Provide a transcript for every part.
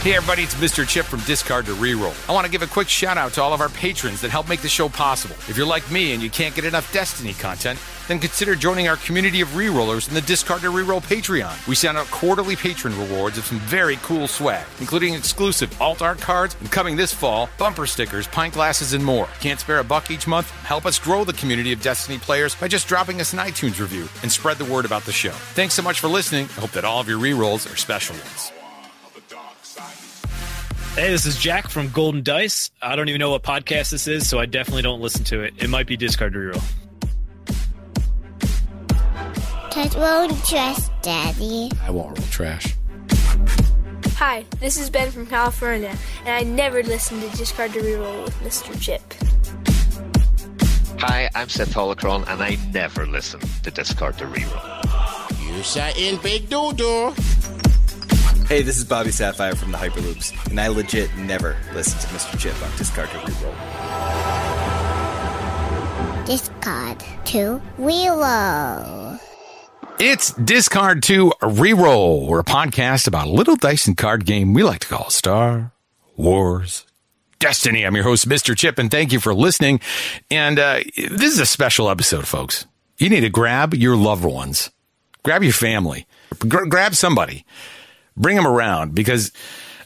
Hey everybody, it's Mr. Chip from Discard to Reroll. I want to give a quick shout out to all of our patrons that help make the show possible. If you're like me and you can't get enough Destiny content, then consider joining our community of rerollers in the Discard to Reroll Patreon. We send out quarterly patron rewards of some very cool swag, including exclusive alt art cards, and coming this fall, bumper stickers, pint glasses, and more. Can't spare a buck each month? Help us grow the community of Destiny players by just dropping us an iTunes review and spread the word about the show. Thanks so much for listening. I hope that all of your rerolls are special ones. Hey, this is Jack from Golden Dice. I don't even know what podcast this is, so I definitely don't listen to it. It might be Discard to Reroll. Touch roll trash, Daddy. I won't roll trash. Hi, this is Ben from California, and I never listen to Discard to Reroll with Mr. Chip. Hi, I'm Seth Holocron, and I never listen to Discard to Reroll. You sat in big doo-doo. Hey, this is Bobby Sapphire from the Hyperloops, and I legit never listen to Mr. Chip on Discard to Reroll. Discard to Reroll. It's Discard to Reroll. We're a podcast about a little dice and card game we like to call Star Wars Destiny. I'm your host, Mr. Chip, and thank you for listening. And this is a special episode, folks. You need to grab your loved ones. Grab your family. Grab somebody. Bring them around, because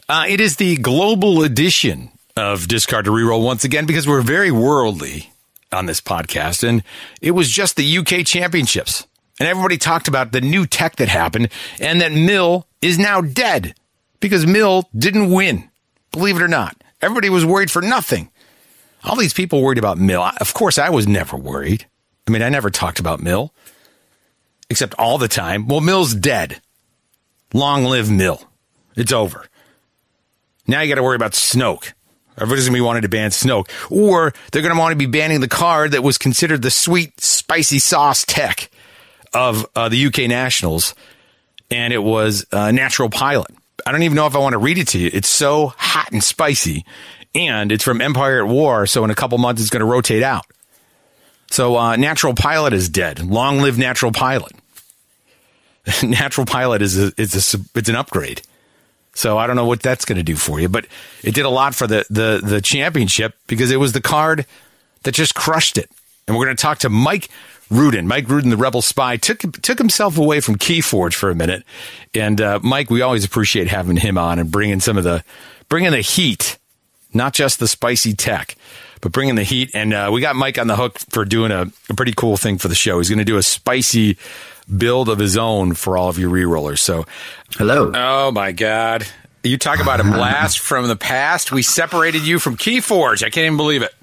it is the global edition of Discard to Reroll once again, because we're very worldly on this podcast. And it was just the UK championships. And everybody talked about the new tech that happened and that Mill is now dead because Mill didn't win. Believe it or not. Everybody was worried for nothing. All these people worried about Mill. Of course, I was never worried. I mean, I never talked about Mill, except all the time. Well, Mill's dead. Long live Mill. It's over. Now you got to worry about Snoke. Everybody's going to be wanting to ban Snoke. Or they're going to want to be banning the card that was considered the sweet, spicy sauce tech of the UK Nationals. And it was Natural Pilot. I don't even know if I want to read it to you. It's so hot and spicy. And it's from Empire at War. So in a couple months, it's going to rotate out. So Natural Pilot is dead. Long live Natural Pilot. Natural Pilot is it's an upgrade. So I don't know what that's going to do for you, but it did a lot for the championship because it was the card that just crushed it. And we're going to talk to Mike Rudin. Mike Rudin, the Rebel Spy, took himself away from Keyforge for a minute. And Mike, we always appreciate having him on and bringing the heat, not just the spicy tech, but bringing the heat. And we got Mike on the hook for doing a pretty cool thing for the show. He's going to do a spicy build of his own for all of you rerollers. So, hello. Oh my God. You talk about a blast from the past. We separated you from Keyforge. I can't even believe it.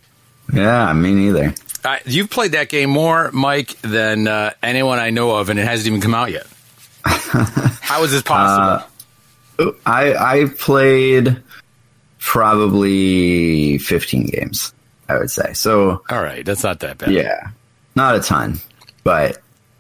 Yeah, me neither. You've played that game more, Mike, than anyone I know of, and it hasn't even come out yet. How is this possible? I played probably 15 games, I would say. So, all right, that's not that bad. Yeah, not a ton, but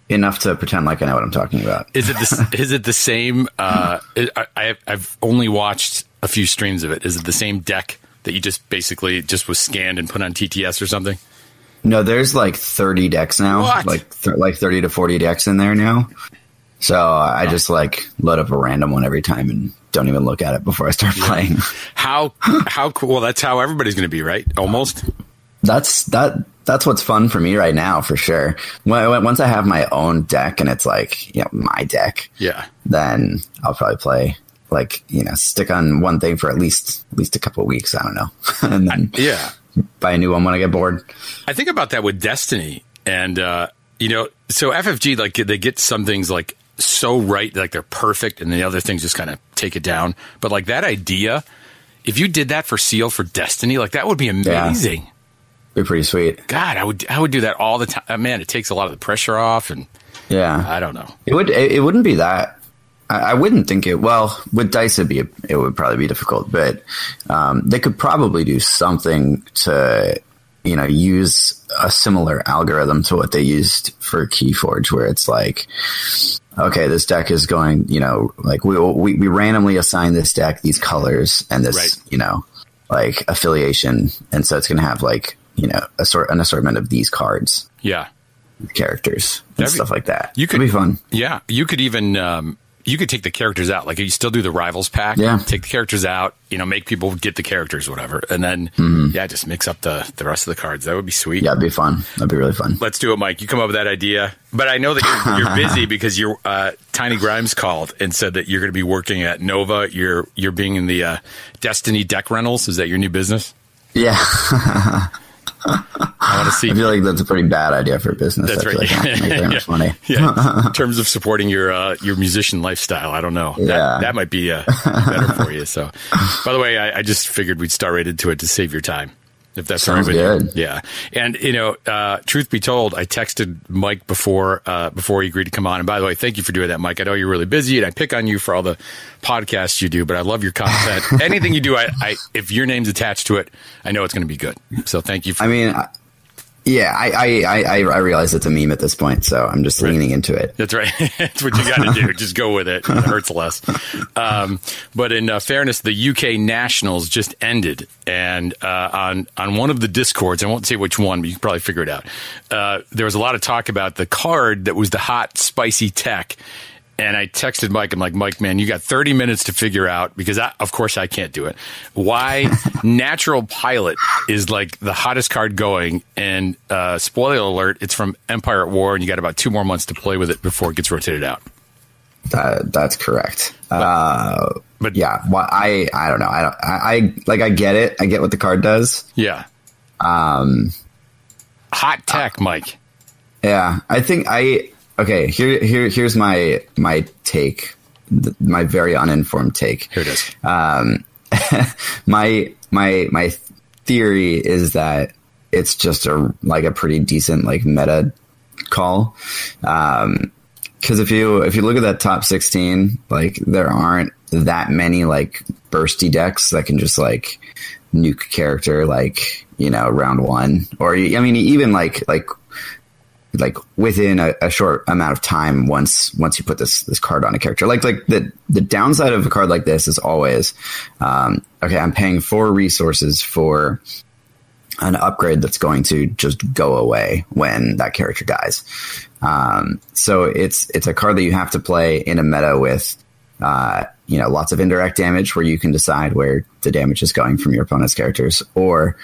enough to pretend like I know what I'm talking about. Is it the same? I've only watched a few streams of it. Is it the same deck that you just basically was scanned and put on TTS or something? No, there's like 30 decks now. What? Like 30 to 40 decks in there now. So I just like load up a random one every time and don't even look at it before I start playing. How cool? Well, that's how everybody's going to be, right? Almost. That's what's fun for me right now, for sure. Once I have my own deck and it's like, my deck, then I'll probably play stick on one thing for at least a couple of weeks. I don't know, and then buy a new one when I get bored. I think about that with Destiny, and so FFG, like, they get some things like so right, like they're perfect, and the other things just kind of take it down. But like that idea, if you did that for Seal for Destiny, like that would be amazing. Be pretty sweet. God, I would do that all the time. Man, it takes a lot of the pressure off, and I don't know. It wouldn't be that. I wouldn't think it. Well, with dice, it would probably be difficult, but they could probably do something to use a similar algorithm to what they used for Keyforge, where it's like, okay, this deck is going, like we randomly assign this deck these colors and this, like affiliation, and so it's going to have like an assortment of these cards, characters and stuff like that. Could be fun. Yeah, you could even you could take the characters out. Like you still do the Rivals pack. Yeah. Take the characters out, make people get the characters, whatever. And then, just mix up the rest of the cards. That would be sweet. Yeah, it'd be fun. That'd be really fun. Let's do it, Mike. You come up with that idea. But I know that you're busy because you're Tiny Grimes called and said that you're going to be working at Nova. You're being in the Destiny deck rentals. Is that your new business? Yeah. I want to see. I feel like that's a pretty bad idea for a business. That's right. Like I don't make very much money. In terms of supporting your musician lifestyle, I don't know. That might be better for you. So, by the way, I just figured we'd start right into it to save your time. If that's Sounds all right with good. you. Yeah. And, truth be told, I texted Mike before he agreed to come on. And by the way, thank you for doing that, Mike. I know you're really busy and I pick on you for all the podcasts you do, but I love your content. Anything you do, if your name's attached to it, I know it's going to be good. So thank you for I realize it's a meme at this point, so I'm just leaning into it. That's right. That's what you got to do. Just go with it. It hurts less. But in fairness, the UK Nationals just ended, and on one of the Discords, I won't say which one, but you can probably figure it out. There was a lot of talk about the card that was the hot, spicy tech. And I texted Mike. I'm like, Mike, man, you got 30 minutes to figure out, because of course I can't do it, why Natural Pilot is like the hottest card going. And spoiler alert, it's from Empire at War, and you got about 2 more months to play with it before it gets rotated out. That's correct. But yeah, well, I don't know. I get it. I get what the card does. Yeah. Hot tech, Mike. Yeah, I think okay, here's my take, my very uninformed take. Here it is. My theory is that it's just a pretty decent meta call. Because if you look at that top 16, there aren't that many bursty decks that can just nuke character round one, or even within a short amount of time once you put this card on a character. The downside of a card like this is always, okay, I'm paying 4 resources for an upgrade that's going to just go away when that character dies. So it's a card that you have to play in a meta with lots of indirect damage, where you can decide where the damage is going from your opponent's characters, or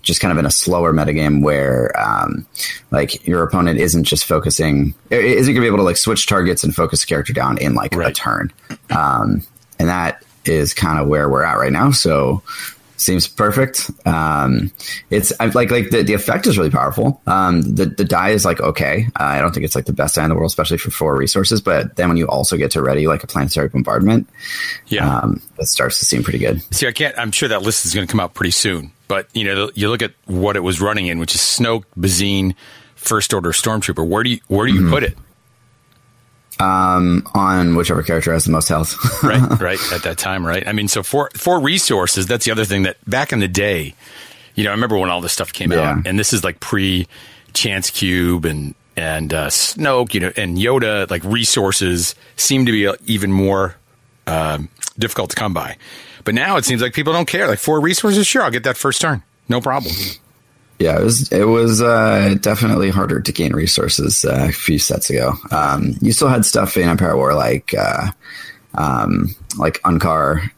just kind of in a slower metagame where your opponent isn't just focusing, isn't going to be able to switch targets and focus a character down in a turn. And that is kind of where we're at right now. So seems perfect. It's the effect is really powerful. The die is okay. I don't think it's the best die in the world, especially for 4 resources. But then when you also get to ready a planetary bombardment, it starts to seem pretty good. See, I'm sure that list is going to come out pretty soon. But you look at what it was running in, which is Snoke, Bazine, First Order Stormtrooper. Where do you put it? On whichever character has the most health. right at that time, right? I mean, so for resources, that's the other thing that back in the day, I remember when all this stuff came out, and this is pre Chance Cube and Snoke, and Yoda, resources seem to be even more difficult to come by. But now it seems like people don't care. 4 resources, sure, I'll get that first turn, no problem. Yeah, it was definitely harder to gain resources a few sets ago. You still had stuff in Empire War like Unkar,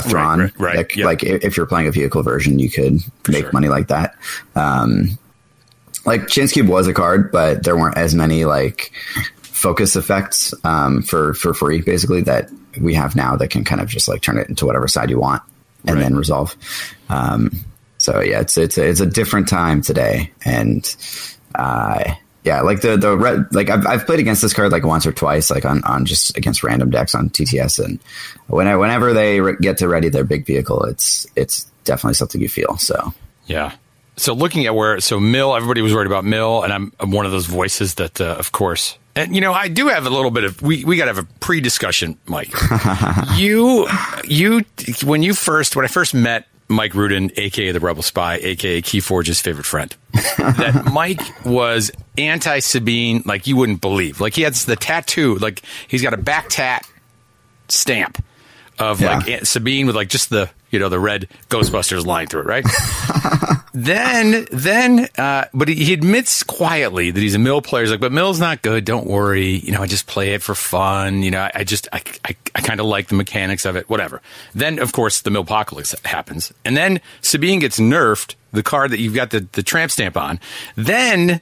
Thrawn. Right. If you're playing a vehicle version, you could make money like that. Chance Cube was a card, but there weren't as many focus effects for free, basically, that we have now that can kind of just turn it into whatever side you want and then resolve. So yeah, it's a different time today, and the red, I've played against this card once or twice, on just against random decks on TTS, and whenever they get to ready their big vehicle, it's definitely something you feel. So yeah. So looking at Mill, everybody was worried about Mill, and I'm one of those voices that of course. And, I do have a little bit of, we got to have a pre-discussion, Mike. when I first met Mike Rudin, a.k.a. the Rebel Spy, a.k.a. Keyforge's favorite friend, that Mike was anti-Sabine like you wouldn't believe. He had the tattoo, he's got a back tat stamp of Sabine with just the, the red Ghostbusters line through it, right? But he admits quietly that he's a mill player. He's like, but mill's not good. Don't worry. I just play it for fun. I kind of like the mechanics of it, whatever. Then, of course, the Millpocalypse happens. And then Sabine gets nerfed, the card that you've got the tramp stamp on. Then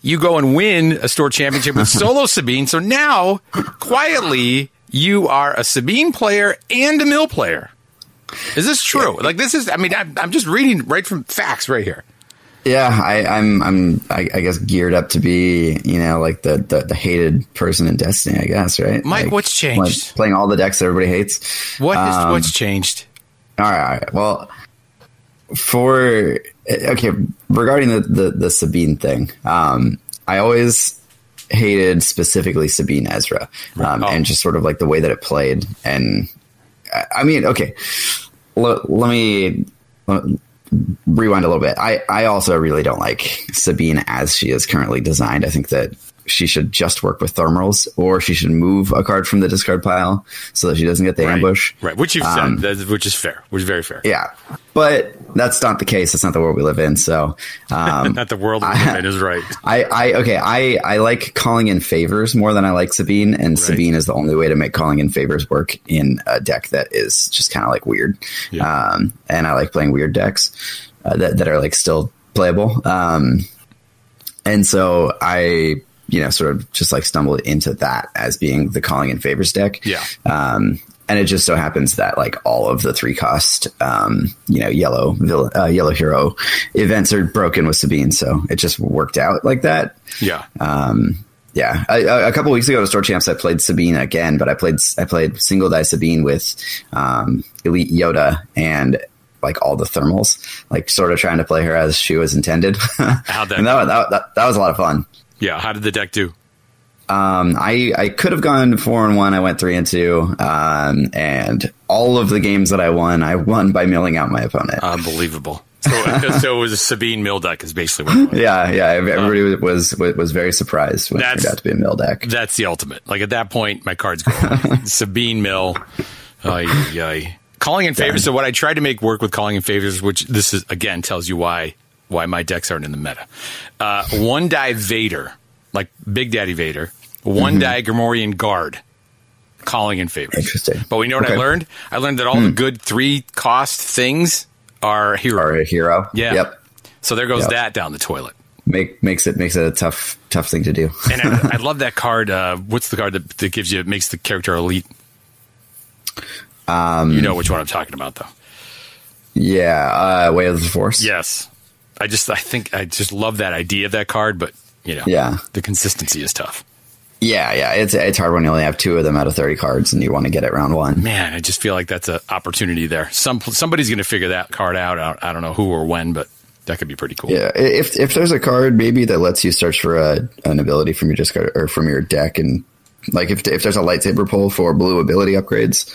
you go and win a store championship with solo Sabine. So now, quietly, you are a Sabine player and a mill player. Is this true? Like, this is, I'm just reading right from facts right here. Yeah, I guess geared up to be, like the hated person in Destiny, I guess, right? Mike, like, what's changed? Playing all the decks that everybody hates. What's changed? All right. Well, regarding the Sabine thing, I always hated specifically Sabine Ezra, and just sort of like the way that it played. And okay, let me rewind a little bit. I also really don't like Sabine as she is currently designed. I think that she should just work with thermals, or she should move a card from the discard pile so that she doesn't get the ambush. Right, which you've said, which is fair, which is very fair. Yeah, but that's not the case. That's not the world we live in. So, not the world we live in is right. I like calling in favors more than I like Sabine, and Sabine is the only way to make calling in favors work in a deck that is just kind of like weird. Yeah. And I like playing weird decks that are like still playable. And so I sort of just like stumbled into that as being the calling in favors deck. Yeah. And it just so happens that like all of the 3-cost, yellow hero events are broken with Sabine. So it just worked out like that. Yeah. Yeah. A couple weeks ago to Store Champs, I played Sabine again, but I played single die Sabine with, Elite Yoda and like all the thermals, like sort of trying to play her as she was intended. How'd that and that was a lot of fun. Yeah. How did the deck do? I could have gone 4-1. I went 3-2. And all of the games that I won by milling out my opponent. Unbelievable. So it was a Sabine mill deck is basically what it was. Yeah. Everybody was very surprised when it turned out to be a mill deck. That's the ultimate. Like at that point, my cards go Sabine mill. Calling in favors. So what I tried to make work with calling in favors, which this is again tells you why my decks aren't in the meta. 1-die Vader, like Big Daddy Vader. 1-die Grimorian Guard, calling in favors. Interesting. But we know what I learned? I learned that all the good 3-cost things are hero. Are a hero. Yeah. Yep. So there goes that down the toilet. Makes it a tough thing to do. And I love that card. What's the card that makes the character elite? You know which one I'm talking about, though. Yeah, Way of the Force. Yes. I think I just love that idea of that card, but the consistency is tough. Yeah, it's hard when you only have 2 of them out of 30 cards and you want to get it round 1. Man, I just feel like that's an opportunity there. Somebody's going to figure that card out. I don't know who or when, but that could be pretty cool. Yeah, if there's a card maybe that lets you search for an ability from your discard or from your deck, and like if there's a lightsaber pull for blue ability upgrades,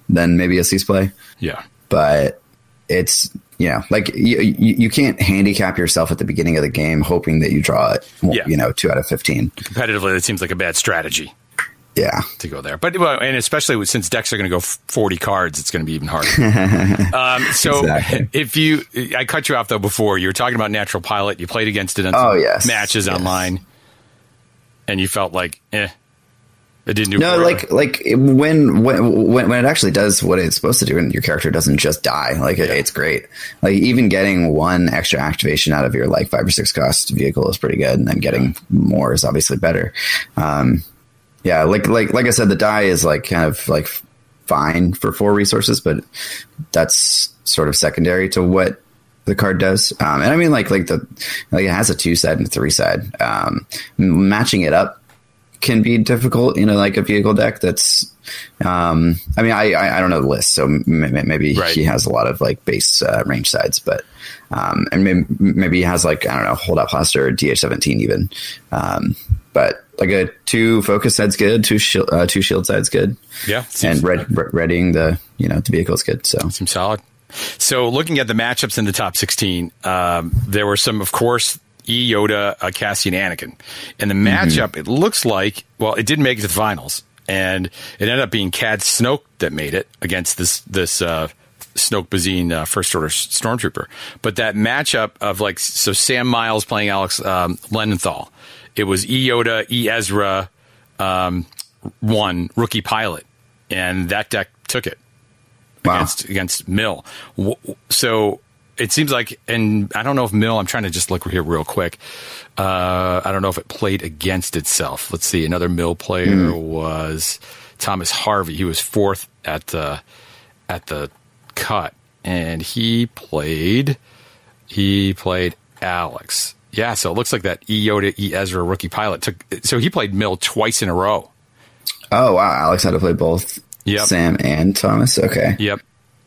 then maybe a cease play. Yeah, but it's like you can't handicap yourself at the beginning of the game hoping that you draw it. 2 out of 15. Competitively, it seems like a bad strategy. Yeah, to go there, but and especially since decks are going to go 40 cards, it's going to be even harder. So exactly. I cut you off though before you were talking about Natural Pilot. You played against it in matches online, and you felt like it didn't do like when it actually does what it's supposed to do, and your character doesn't just die, it's great. Like even getting 1 extra activation out of your 5 or 6 cost vehicle is pretty good, and then getting more is obviously better. Like I said, the die is kind of fine for 4 resources, but that's sort of secondary to what the card does. And I mean it has a 2-side and a 3-side. Matching it up can be difficult in a vehicle deck that's I don't know the list, so maybe he has a lot of base range sides, but and maybe he has Holdout Plaster or DH-17 even, but a 2 focus side's good, 2 shield side's good, and readying the the vehicle is good, so seems solid. So looking at the matchups in the top 16, there were some, of course, Yoda, Cassian, Anakin. And the matchup, it looks like, it didn't make it to the finals. And it ended up being Cad Snoke that made it against this Snoke Bazine, First Order Stormtrooper. But that matchup of so Sam Miles playing Alex Lenenthal. It was E. Yoda, E. Ezra, one rookie pilot, and that deck took it against Mill. So it seems like, and I don't know if Mill, I'm trying to just look here real quick. I don't know if it played against itself. Let's see. Another Mill player was Thomas Harvey. He was fourth at the cut, and he played Alex. Yeah, so it looks like that E. Yoda, E. Ezra rookie pilot so he played Mill twice in a row. Oh, wow. Alex had to play both Sam and Thomas? Okay. Yep.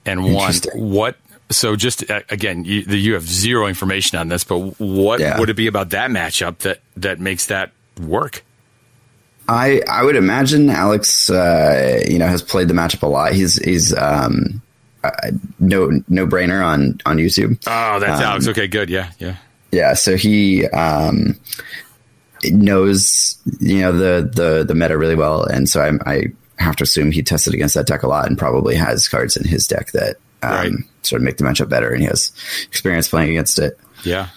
And won. What? So just, again, you have zero information on this, but what would it be about that matchup that makes that work? I would imagine Alex, has played the matchup a lot. He's no brainer on YouTube. Oh, that's Alex. Okay, good. Yeah. Yeah, so he knows, the meta really well, and so I have to assume he tested against that deck a lot and probably has cards in his deck that sort of make the matchup better, and he has experience playing against it. Yeah,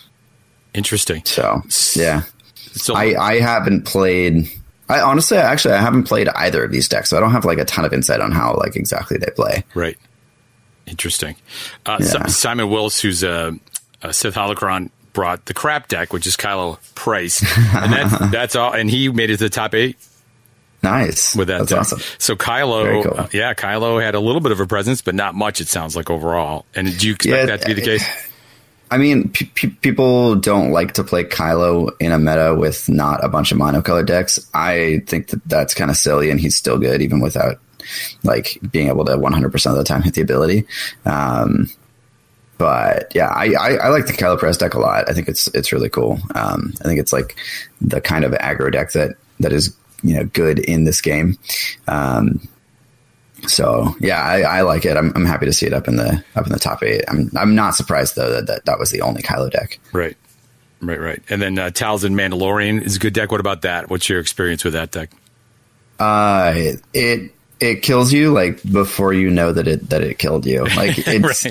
interesting. So yeah, I haven't played. I haven't played either of these decks, so I don't have a ton of insight on how exactly they play. Right. Interesting. Simon Wills, who's a Sith Holocron, brought the crap deck, which is Kylo Price, and that's all. And he made it to the top 8. Nice with that. That's deck. awesome. So Kylo, cool. Kylo had a little bit of a presence, but not much. It sounds like overall. And do you expect that to be the case? I mean, people don't like to play Kylo in a meta with not a bunch of monocolored decks. I think that's kind of silly, and he's still good even without being able to 100% of the time hit the ability. But yeah, I like the Kylo Press deck a lot. I think it's really cool. I think it's the kind of aggro deck that is good in this game. So yeah, I like it. I'm happy to see it up in the top 8. I'm not surprised though that was the only Kylo deck. Right. And then Talzin Mandalorian is a good deck. What about that? What's your experience with that deck? It kills you before you know that it killed you. It's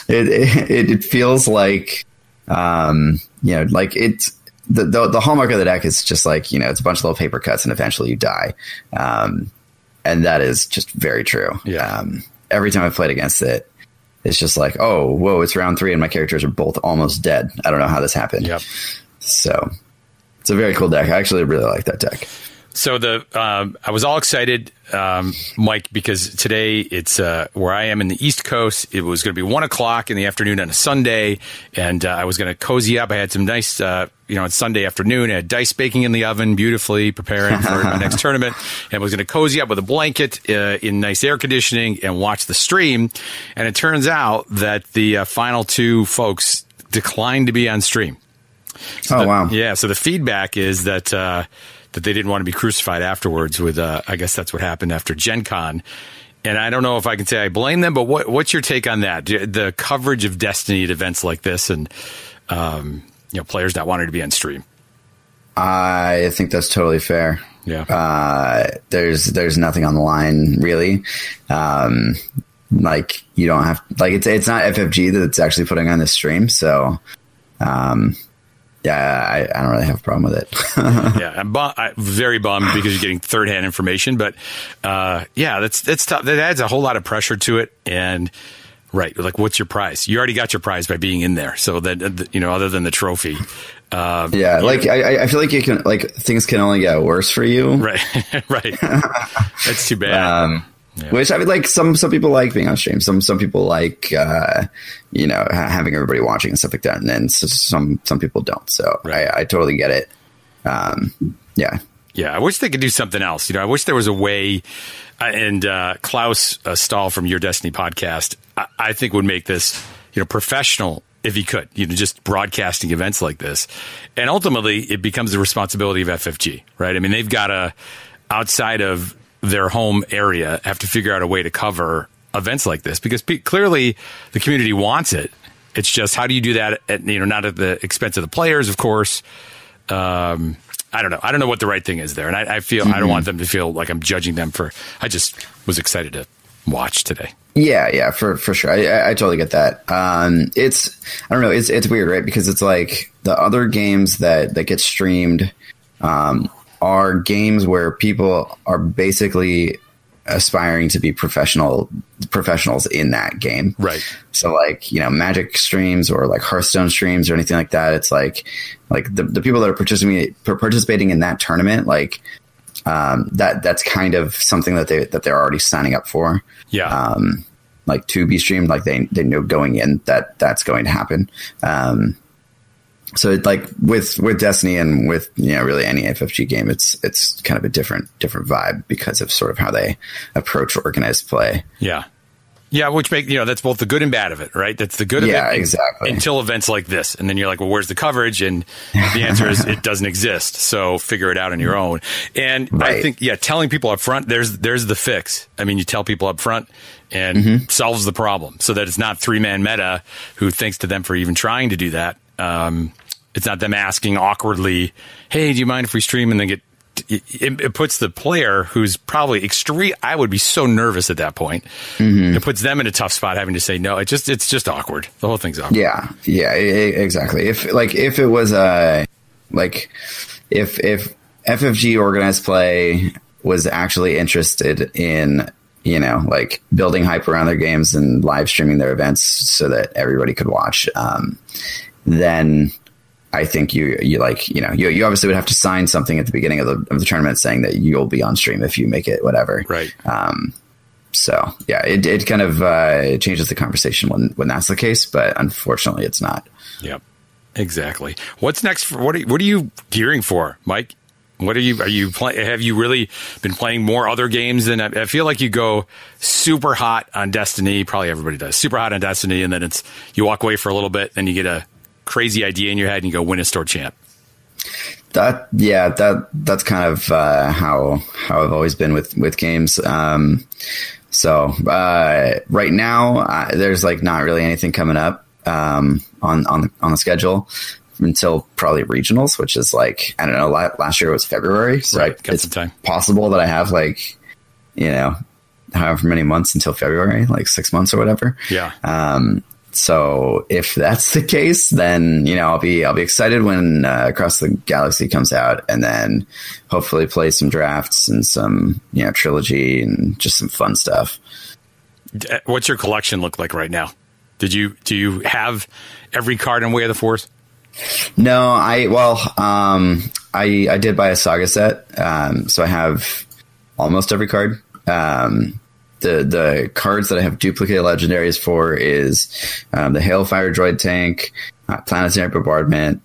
it feels like it's the hallmark of the deck is just it's a bunch of little paper cuts and eventually you die. And that is just very true. Yeah. Every time I've played against it, it's just oh, whoa, it's round 3 and my characters are both almost dead. I don't know how this happened. Yep. So it's a very cool deck. I actually really like that deck. So I was all excited, Mike, because today it's where I am in the East Coast. It was going to be 1:00 in the afternoon on a Sunday, and I was going to cozy up. I had some nice, on Sunday afternoon, I had dice baking in the oven, beautifully preparing for my next tournament, and was going to cozy up with a blanket in nice air conditioning and watch the stream. And it turns out that the final 2 folks declined to be on stream. So wow! Yeah, so the feedback is that they didn't want to be crucified afterwards with, I guess that's what happened after Gen Con. And I don't know if I can say I blame them, but what's your take on that? The coverage of Destiny at events like this and, players not wanting to be on stream. I think that's totally fair. Yeah. There's nothing on the line really. You don't have, it's not FFG that's actually putting on this stream. So, yeah, I don't really have a problem with it. Yeah, I'm very bummed because you're getting third-hand information. But that's tough. That adds a whole lot of pressure to it. And what's your prize? You already got your prize by being in there. So that other than the trophy. I feel like you can things can only get worse for you. Right. That's too bad. Yeah. Which I mean, some people like being on stream. Some people like having everybody watching and stuff like that, and then some people don't. So right. I totally get it. Yeah. I wish they could do something else. I wish there was a way. And Klaus Stahl from Your Destiny podcast, I think would make this professional if he could. Just broadcasting events like this, and ultimately it becomes the responsibility of FFG. Right? I mean, they've got to outside of their home area have to figure out a way to cover events like this because clearly the community wants it. It's just how do you do that at not at the expense of the players, of course. I don't know. I don't know what the right thing is there, and I feel I don't want them to feel like I'm judging them for. I just was excited to watch today. Yeah, for sure. I totally get that. I don't know. It's weird, right? Because it's like the other games that get streamed are games where people are basically aspiring to be professionals in that game. Right. So like, Magic streams or like Hearthstone streams or anything like that. It's like the people that are participating in that tournament, like, that's kind of something that they're already signing up for. Yeah. Like to be streamed, like they know going in that's going to happen. So like with Destiny and with really any FFG game, it's kind of a different vibe because of sort of how they approach organized play. Yeah. Yeah, which that's both the good and bad of it, right? That's the good of it. Yeah, exactly. Until events like this. And then you're like, well, where's the coverage? And the answer is it doesn't exist. So figure it out on your own. And right. I think, telling people up front, there's the fix. I mean, you tell people up front and solves the problem so that it's not 3-man meta who thinks to them for even trying to do that. It's not them asking awkwardly, hey, do you mind if we stream? And then it puts the player who's probably extreme. I would be so nervous at that point. It puts them in a tough spot having to say no. It's just awkward. The whole thing's awkward. Yeah, exactly. If it was if FFG organized play was actually interested in like building hype around their games and live streaming their events so that everybody could watch, then I think you obviously would have to sign something at the beginning of the tournament saying that you'll be on stream if you make it, whatever. Right. So yeah, it kind of changes the conversation when that's the case, but unfortunately it's not. Yep. Exactly. What's next? What are you gearing for, Mike? Are you have you really been playing more other games than I feel like you go super hot on Destiny. Probably everybody does super hot on Destiny. And then you walk away for a little bit, then you get a crazy idea in your head and you go win a store champ. That's kind of how I've always been with games. So right now there's like not really anything coming up on the schedule until probably regionals, which is like, I don't know, last year it was February. So right. It's possible that I have like, however many months until February, like 6 months or whatever. Yeah. So if that's the case, then, I'll be excited when Across the Galaxy comes out, and then hopefully play some drafts and some, trilogy and just some fun stuff. What's your collection look like right now? Do you have every card in Way of the Force? No, I did buy a Saga set. So I have almost every card. The cards that I have duplicate legendaries for is the Hailfire Droid Tank, Planetary Bombardment,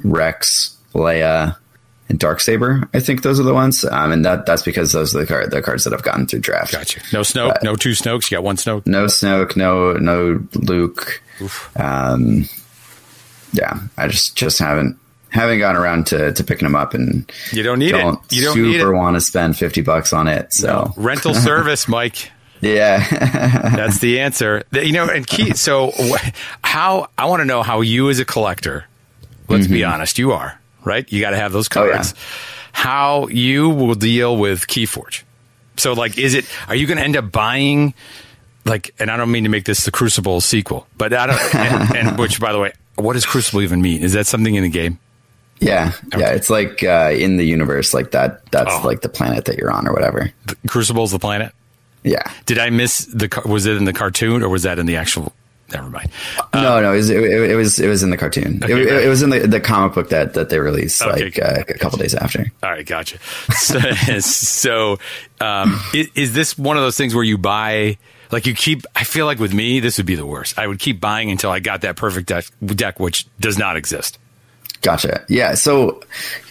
Rex, Leia, and Darksaber. I think those are the ones. And that's because those are the cards that I've gotten through draft. Gotcha. No Snoke, no 2 Snokes. You got 1 Snoke. No Snoke, no Luke. Oof. Yeah, I just haven't gotten around to picking them up, and you don't need it. You don't super want to spend $50 on it. So no. Rental service, Mike. Yeah, that's the answer. And so how I want to know how you as a collector. Let's be honest, you are right. You got to have those cards. Oh, yeah. How you will deal with Keyforge. So like, are you going to end up buying like? And I don't mean to make this the Crucible sequel, but I don't. and which, by the way, what does Crucible even mean? Is that something in the game? Yeah. Okay. Yeah. It's like in the universe, like that's like the planet that you're on or whatever. Crucible's the planet? Yeah. Did I miss was it in the cartoon or was that in the actual? Never mind. No, it was in the cartoon. Okay, it was in the comic book that they released a couple days after. All right. Gotcha. So is this one of those things where you buy, like you keep, I feel like with me, this would be the worst. I would keep buying until I got that perfect deck, which does not exist. Gotcha. Yeah. So,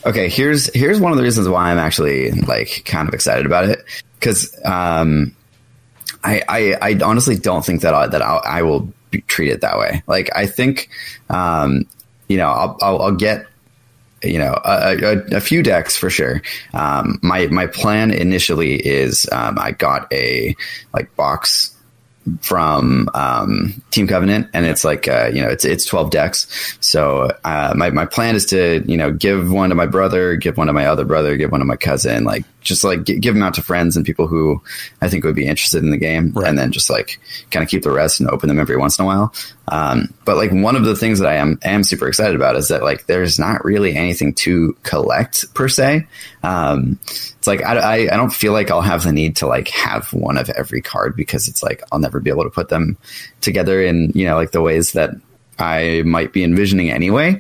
okay, here's one of the reasons why I'm actually like kind of excited about it. Cause, I honestly don't think that I will be treated that way. Like, I think, I'll get, a few decks for sure. My plan initially is, I got a like box from Team Covenant, and it's like it's 12 decks. So my plan is to give one to my brother, give one to my other brother, give one to my cousin, like just like give them out to friends and people who I think would be interested in the game, and then just like kind of keep the rest and open them every once in a while. But like one of the things that I am super excited about is that like there's not really anything to collect per se. It's like I don't feel like I'll have the need to like have one of every card, because it's like I'll never be able to put them together in, you know, like the ways that I might be envisioning anyway.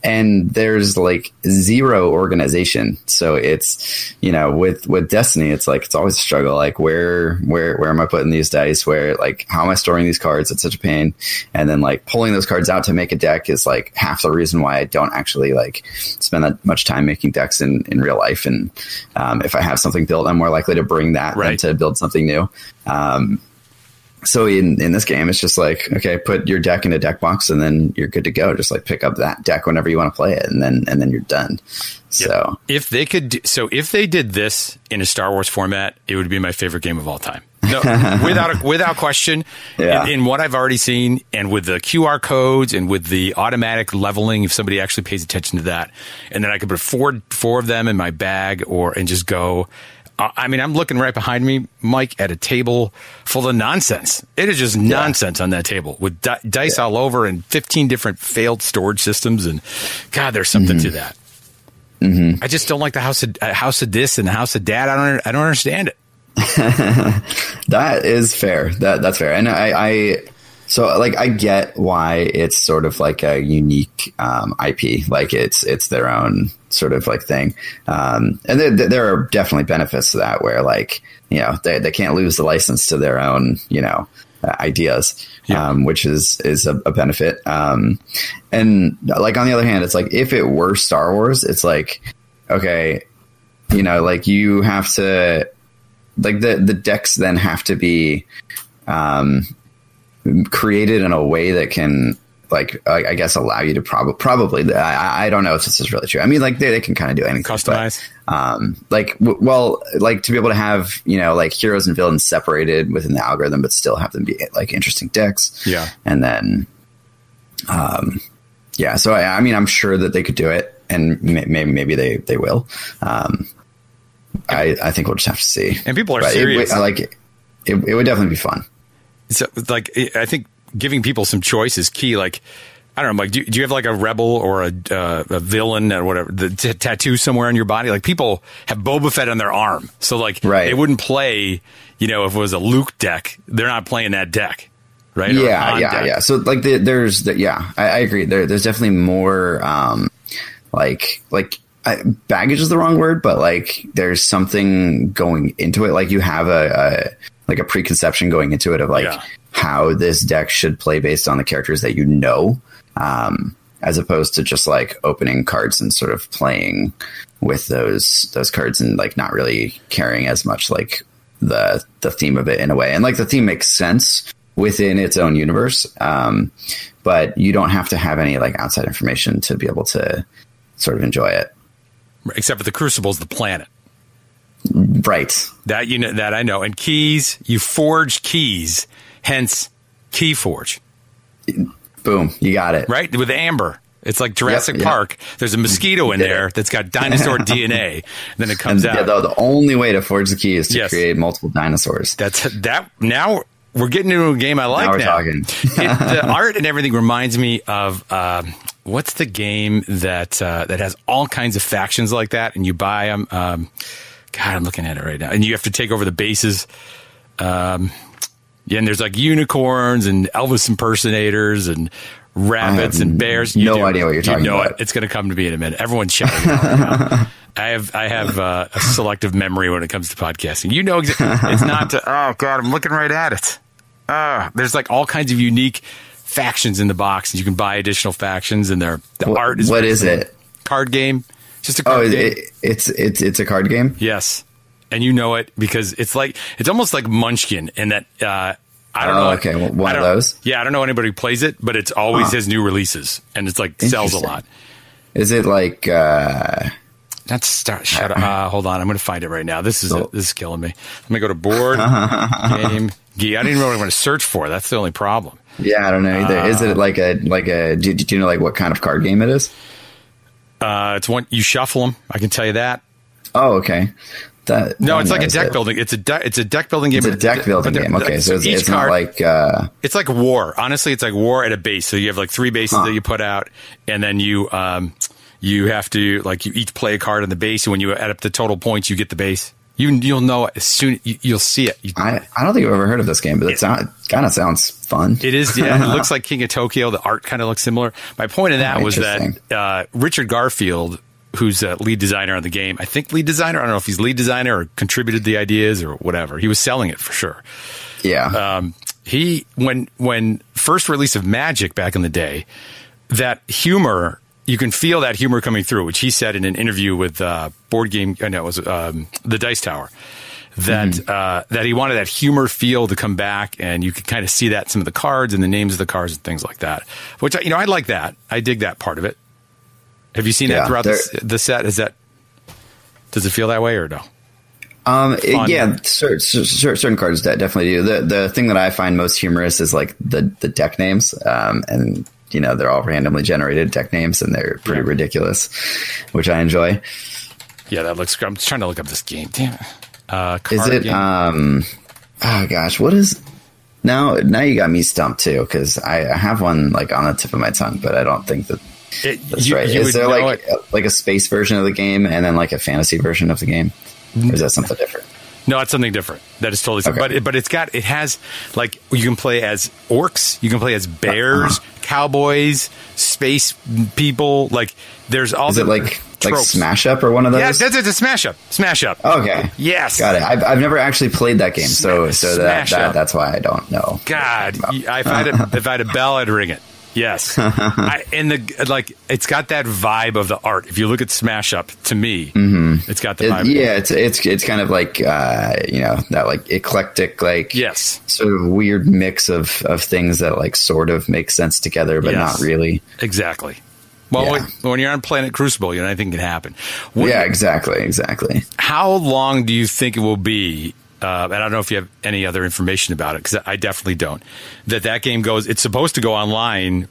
And there's like zero organization. So it's, you know, with Destiny, it's like, it's always a struggle. Like where am I putting these dice? Where, like, how am I storing these cards? It's such a pain. And then like pulling those cards out to make a deck is like half the reason why I don't actually like spend that much time making decks in real life. And if I have something built, I'm more likely to bring that than to build something new. So in this game, it's just like, okay, put your deck in a deck box and then you're good to go. Just like pick up that deck whenever you want to play it, and then you're done. So if they did this in a Star Wars format, it would be my favorite game of all time. No, without question. Yeah. In what I've already seen, and with the QR codes and with the automatic leveling, if somebody actually pays attention to that, and then I could put four of them in my bag and just go. I mean, I'm looking right behind me, Mike, at a table full of nonsense. It is just nonsense on that table with dice all over and 15 different failed storage systems. And God, there's something to that. Mm-hmm. I just don't like the house of this and the house of that. I don't understand it. That is fair. That's fair. And so like I get why it's sort of like a unique IP, like it's their own sort of like thing, and there are definitely benefits to that, where like, you know, they can't lose the license to their own, you know, ideas, which is a benefit. And like on the other hand, it's like if it were Star Wars, it's like, okay, you know, like you have to, like the decks then have to be created in a way that can, like, I guess, allow you to probably. I don't know if this is really true. I mean, like they can kind of do anything, customize, but, like to be able to have, you know, like heroes and villains separated within the algorithm, but still have them be like interesting decks. Yeah, and then, So I mean, I'm sure that they could do it, and maybe they will. I think we'll just have to see. And people are serious. It would definitely be fun. So, like, I think giving people some choice is key. Like, I don't know, Mike, do you have like a rebel or a villain or whatever, the tattoo somewhere on your body? Like, people have Boba Fett on their arm. So, like, they wouldn't play, you know, if it was a Luke deck, they're not playing that deck, right? Yeah. So, like, I agree. There's definitely more, baggage is the wrong word, but, like, there's something going into it. Like, you have a preconception going into it of like how this deck should play based on the characters that you know, as opposed to just like opening cards and sort of playing with those cards and like not really caring as much like the theme of it in a way. And like the theme makes sense within its own universe, but you don't have to have any like outside information to be able to sort of enjoy it. Except for the Crucible's the planet. Right. That you know, that I know. And keys, you forge keys, hence Keyforge. Boom, you got it. Right? With Amber. It's like Jurassic Park. There's a mosquito in there that's got dinosaur DNA. And then it comes out. Yeah, the only way to forge the key is to create multiple dinosaurs. That now we're getting into a game I like now. We're talking. The art and everything reminds me of what's the game that has all kinds of factions like that, and you buy them. God, I'm looking at it right now. And you have to take over the bases. And there's like unicorns and Elvis impersonators and rabbits and bears. No idea what you're talking about. It's going to come to me in a minute. Everyone's shouting out right now. I have a selective memory when it comes to podcasting. You know, it's not. Oh God, I'm looking right at it. There's like all kinds of unique factions in the box, and you can buy additional factions. And the art is. What is it? Card game. Just a card game. It's a card game? Yes. And you know it because it's almost like Munchkin in that I don't know. Okay, one of those? Yeah, I don't know anybody who plays it, but it's always has new releases and it's like sells a lot. Is it like shut up. Hold on, I'm going to find it right now. This is killing me. Let me go to board game. I didn't even know what I'm going to search for. That's the only problem. Yeah, I don't know either. Is it like a do you know like what kind of card game it is? It's one you shuffle them. I can tell you that. Oh, okay. No, it's like a deck building. It's a deck building game. It's a deck building game. Okay, so it's not like it's like war. Honestly, it's like war at a base. So you have like 3 bases that you put out, and then you have to you each play a card on the base, and when you add up the total points, you get the base. You'll know it as soon you'll see it. I don't think I've ever heard of this game, but it kind of sounds fun. It is. Yeah, it looks like King of Tokyo. The art kind of looks similar. My point of that was that Richard Garfield, who's a lead designer on the game, I think lead designer. I don't know if he's lead designer or contributed the ideas or whatever. He was selling it for sure. Yeah. He when first release of Magic back in the day, that humor. You can feel that humor coming through, which he said in an interview with Board Game. I know it was the Dice Tower. That he wanted that humor feel to come back, and you could kind of see that in some of the cards and the names of the cards and things like that. Which I like that. I dig that part of it. Have you seen that throughout the set? Does it feel that way or no? Certain cards definitely do. The thing that I find most humorous is like the deck names, and they're all randomly generated deck names, and they're pretty ridiculous, which I enjoy. Yeah, that looks. I'm just trying to look up this game. Damn it. Is it? Game? Oh gosh, what is? Now you got me stumped too, because I have one like on the tip of my tongue, but I don't think that's right. Is there like a space version of the game and then like a fantasy version of the game, or is that something different? No, it's something different. That is totally different. Okay. But it has like you can play as orcs, you can play as bears, cowboys, space people. Like there's all. Is it like Smash Up or one of those? Yeah, that's a Smash Up. Smash Up. Okay. Yes. Got it. I've never actually played that game, so that's why I don't know. God, if I had a bell, I'd ring it. Yes. It's got that vibe of the art. If you look at Smash Up, to me, it's got the vibe. It's kind of like that like eclectic, like sort of weird mix of things that like sort of make sense together, but not really. Exactly. Well, when you're on Planet Crucible, anything can happen. Exactly. How long do you think it will be? And I don't know if you have any other information about it, because I definitely don't. That game goes. It's supposed to go online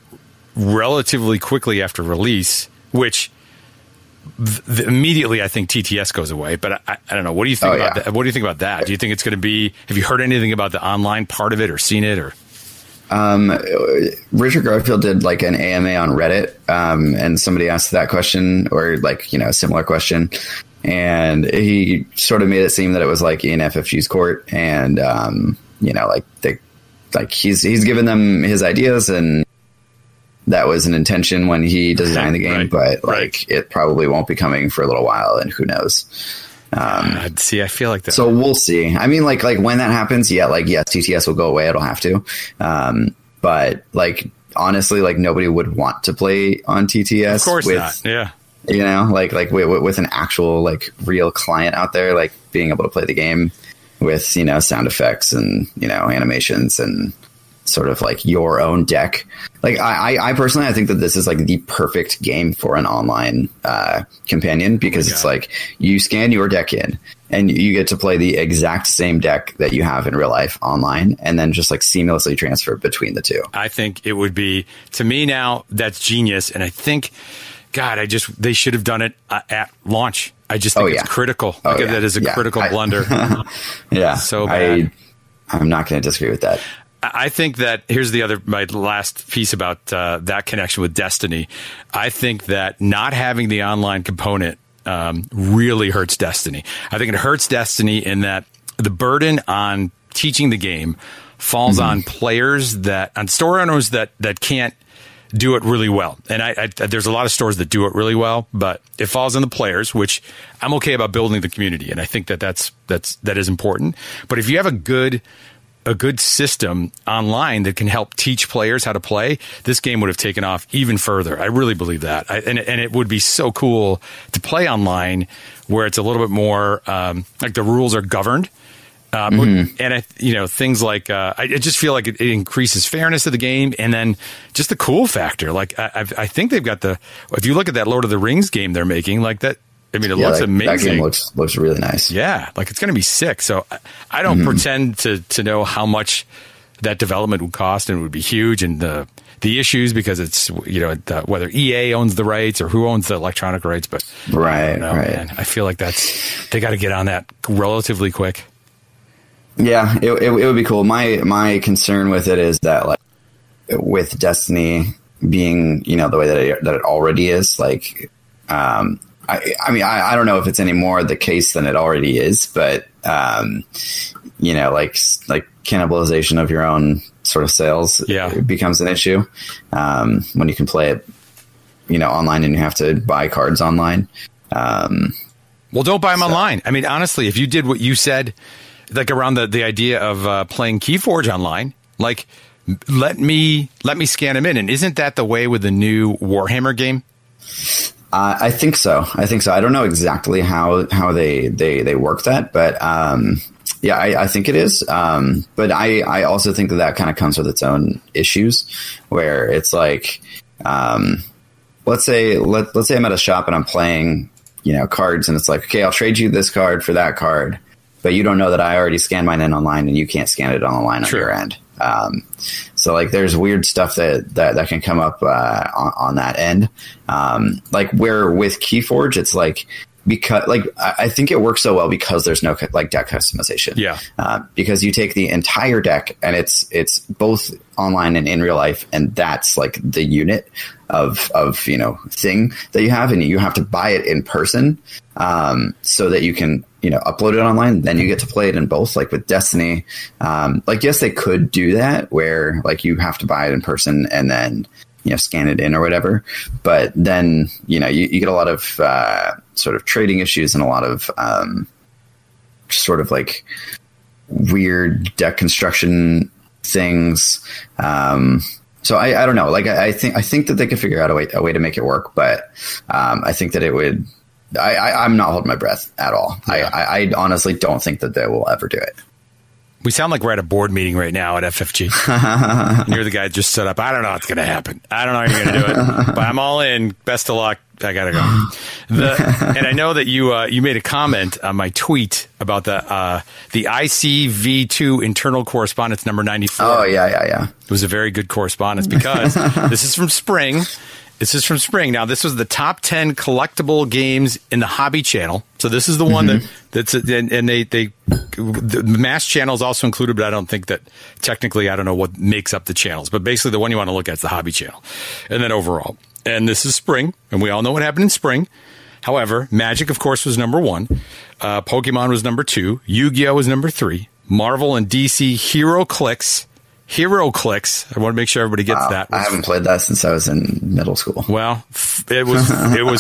relatively quickly after release, which immediately I think TTS goes away. But I don't know. What do you think about that? What do you think about that? Do you think it's going to be? Have you heard anything about the online part of it or seen it or? Richard Garfield did like an AMA on Reddit, and somebody asked that question or like a similar question. And he sort of made it seem that it was like in FFG's court, and he's given them his ideas, and that was an intention when he designed the game. But it probably won't be coming for a little while, and who knows? See, I feel like that. So we'll see. I mean, like when that happens, yes, TTS will go away. It'll have to. But like honestly, like nobody would want to play on TTS. Of course not. Yeah. With an actual like real client out there, like being able to play the game with sound effects and animations and sort of like your own deck. Like I personally, I think that this is like the perfect game for an online companion, because it's like you scan your deck in and you get to play the exact same deck that you have in real life online, and then just like seamlessly transfer between the two. I think it would be, to me now, that's genius, and I think. God, they should have done it at launch. I just think it's critical. Look at that as a critical blunder. So bad. I'm not going to disagree with that. I think that here's my last piece about that connection with Destiny. I think that not having the online component really hurts Destiny. I think it hurts Destiny in that the burden on teaching the game falls on players on store owners that can't do it really well. And there's a lot of stores that do it really well, but it falls on the players, which I'm okay about building the community. And I think that is important. But if you have a good system online that can help teach players how to play, this game would have taken off even further. I really believe that. And it would be so cool to play online where it's a little bit more, like the rules are governed. And things like I just feel like it increases fairness of the game, and then just the cool factor. Like I think they've got if you look at that Lord of the Rings game they're making, like that. I mean, it looks amazing. That game looks really nice. Yeah, like it's going to be sick. So I don't pretend to know how much that development would cost, and it would be huge, and the issues because it's whether EA owns the rights or who owns the electronic rights, but right. Man, I feel like they got to get on that relatively quick. Yeah, it would be cool. My concern with it is that, like, with Destiny being, the way that it already is, like, I mean, I don't know if it's any more the case than it already is, but, like cannibalization of your own sort of sales becomes an issue when you can play it, online and you have to buy cards online. Well, don't buy them online. I mean, honestly, if you did what you said, like around the idea of playing Keyforge online, like let me scan them in. And isn't that the way with the new Warhammer game? I think so. I don't know exactly how they work that, but I think it is. But I also think that kind of comes with its own issues, where it's like, let's say I'm at a shop and I'm playing, cards, and it's like, okay, I'll trade you this card for that card, but you don't know that I already scanned mine in online, and you can't scan it online on your end. So like there's weird stuff that can come up on that end. Like where with Keyforge, it's like, because like I think it works so well because there's no like deck customization. Yeah. Because you take the entire deck and it's both online and in real life, and that's like the unit of thing that you have, and you have to buy it in person so that you can upload it online. Then you get to play it in both. Like with Destiny, like yes, they could do that where like you have to buy it in person and then scan it in or whatever. But then you get a lot of sort of trading issues and a lot of sort of like weird deck construction things. So I don't know. Like I think that they could figure out a way to make it work, but I think that it would. I'm not holding my breath at all. Yeah. I honestly don't think that they will ever do it. We sound like we're at a board meeting right now at FFG. And you're the guy that just set up. I don't know what's going to happen. I don't know how you're going to do it, but I'm all in. Best of luck. I got to go. And I know that you made a comment on my tweet about the ICV2 internal correspondence number 94. Oh, yeah. It was a very good correspondence because this is from spring. Now, this was the top 10 collectible games in the hobby channel. So this is the one that's and the mass channel is also included, but I don't think that technically, I don't know what makes up the channels, but basically the one you want to look at is the hobby channel. And then overall, and this is spring, and we all know what happened in spring. However, Magic, of course, was number 1. Pokemon was number 2. Yu-Gi-Oh was number 3. Marvel and DC Hero Clicks. I want to make sure everybody gets that. I haven't played that since I was in middle school. Well, it was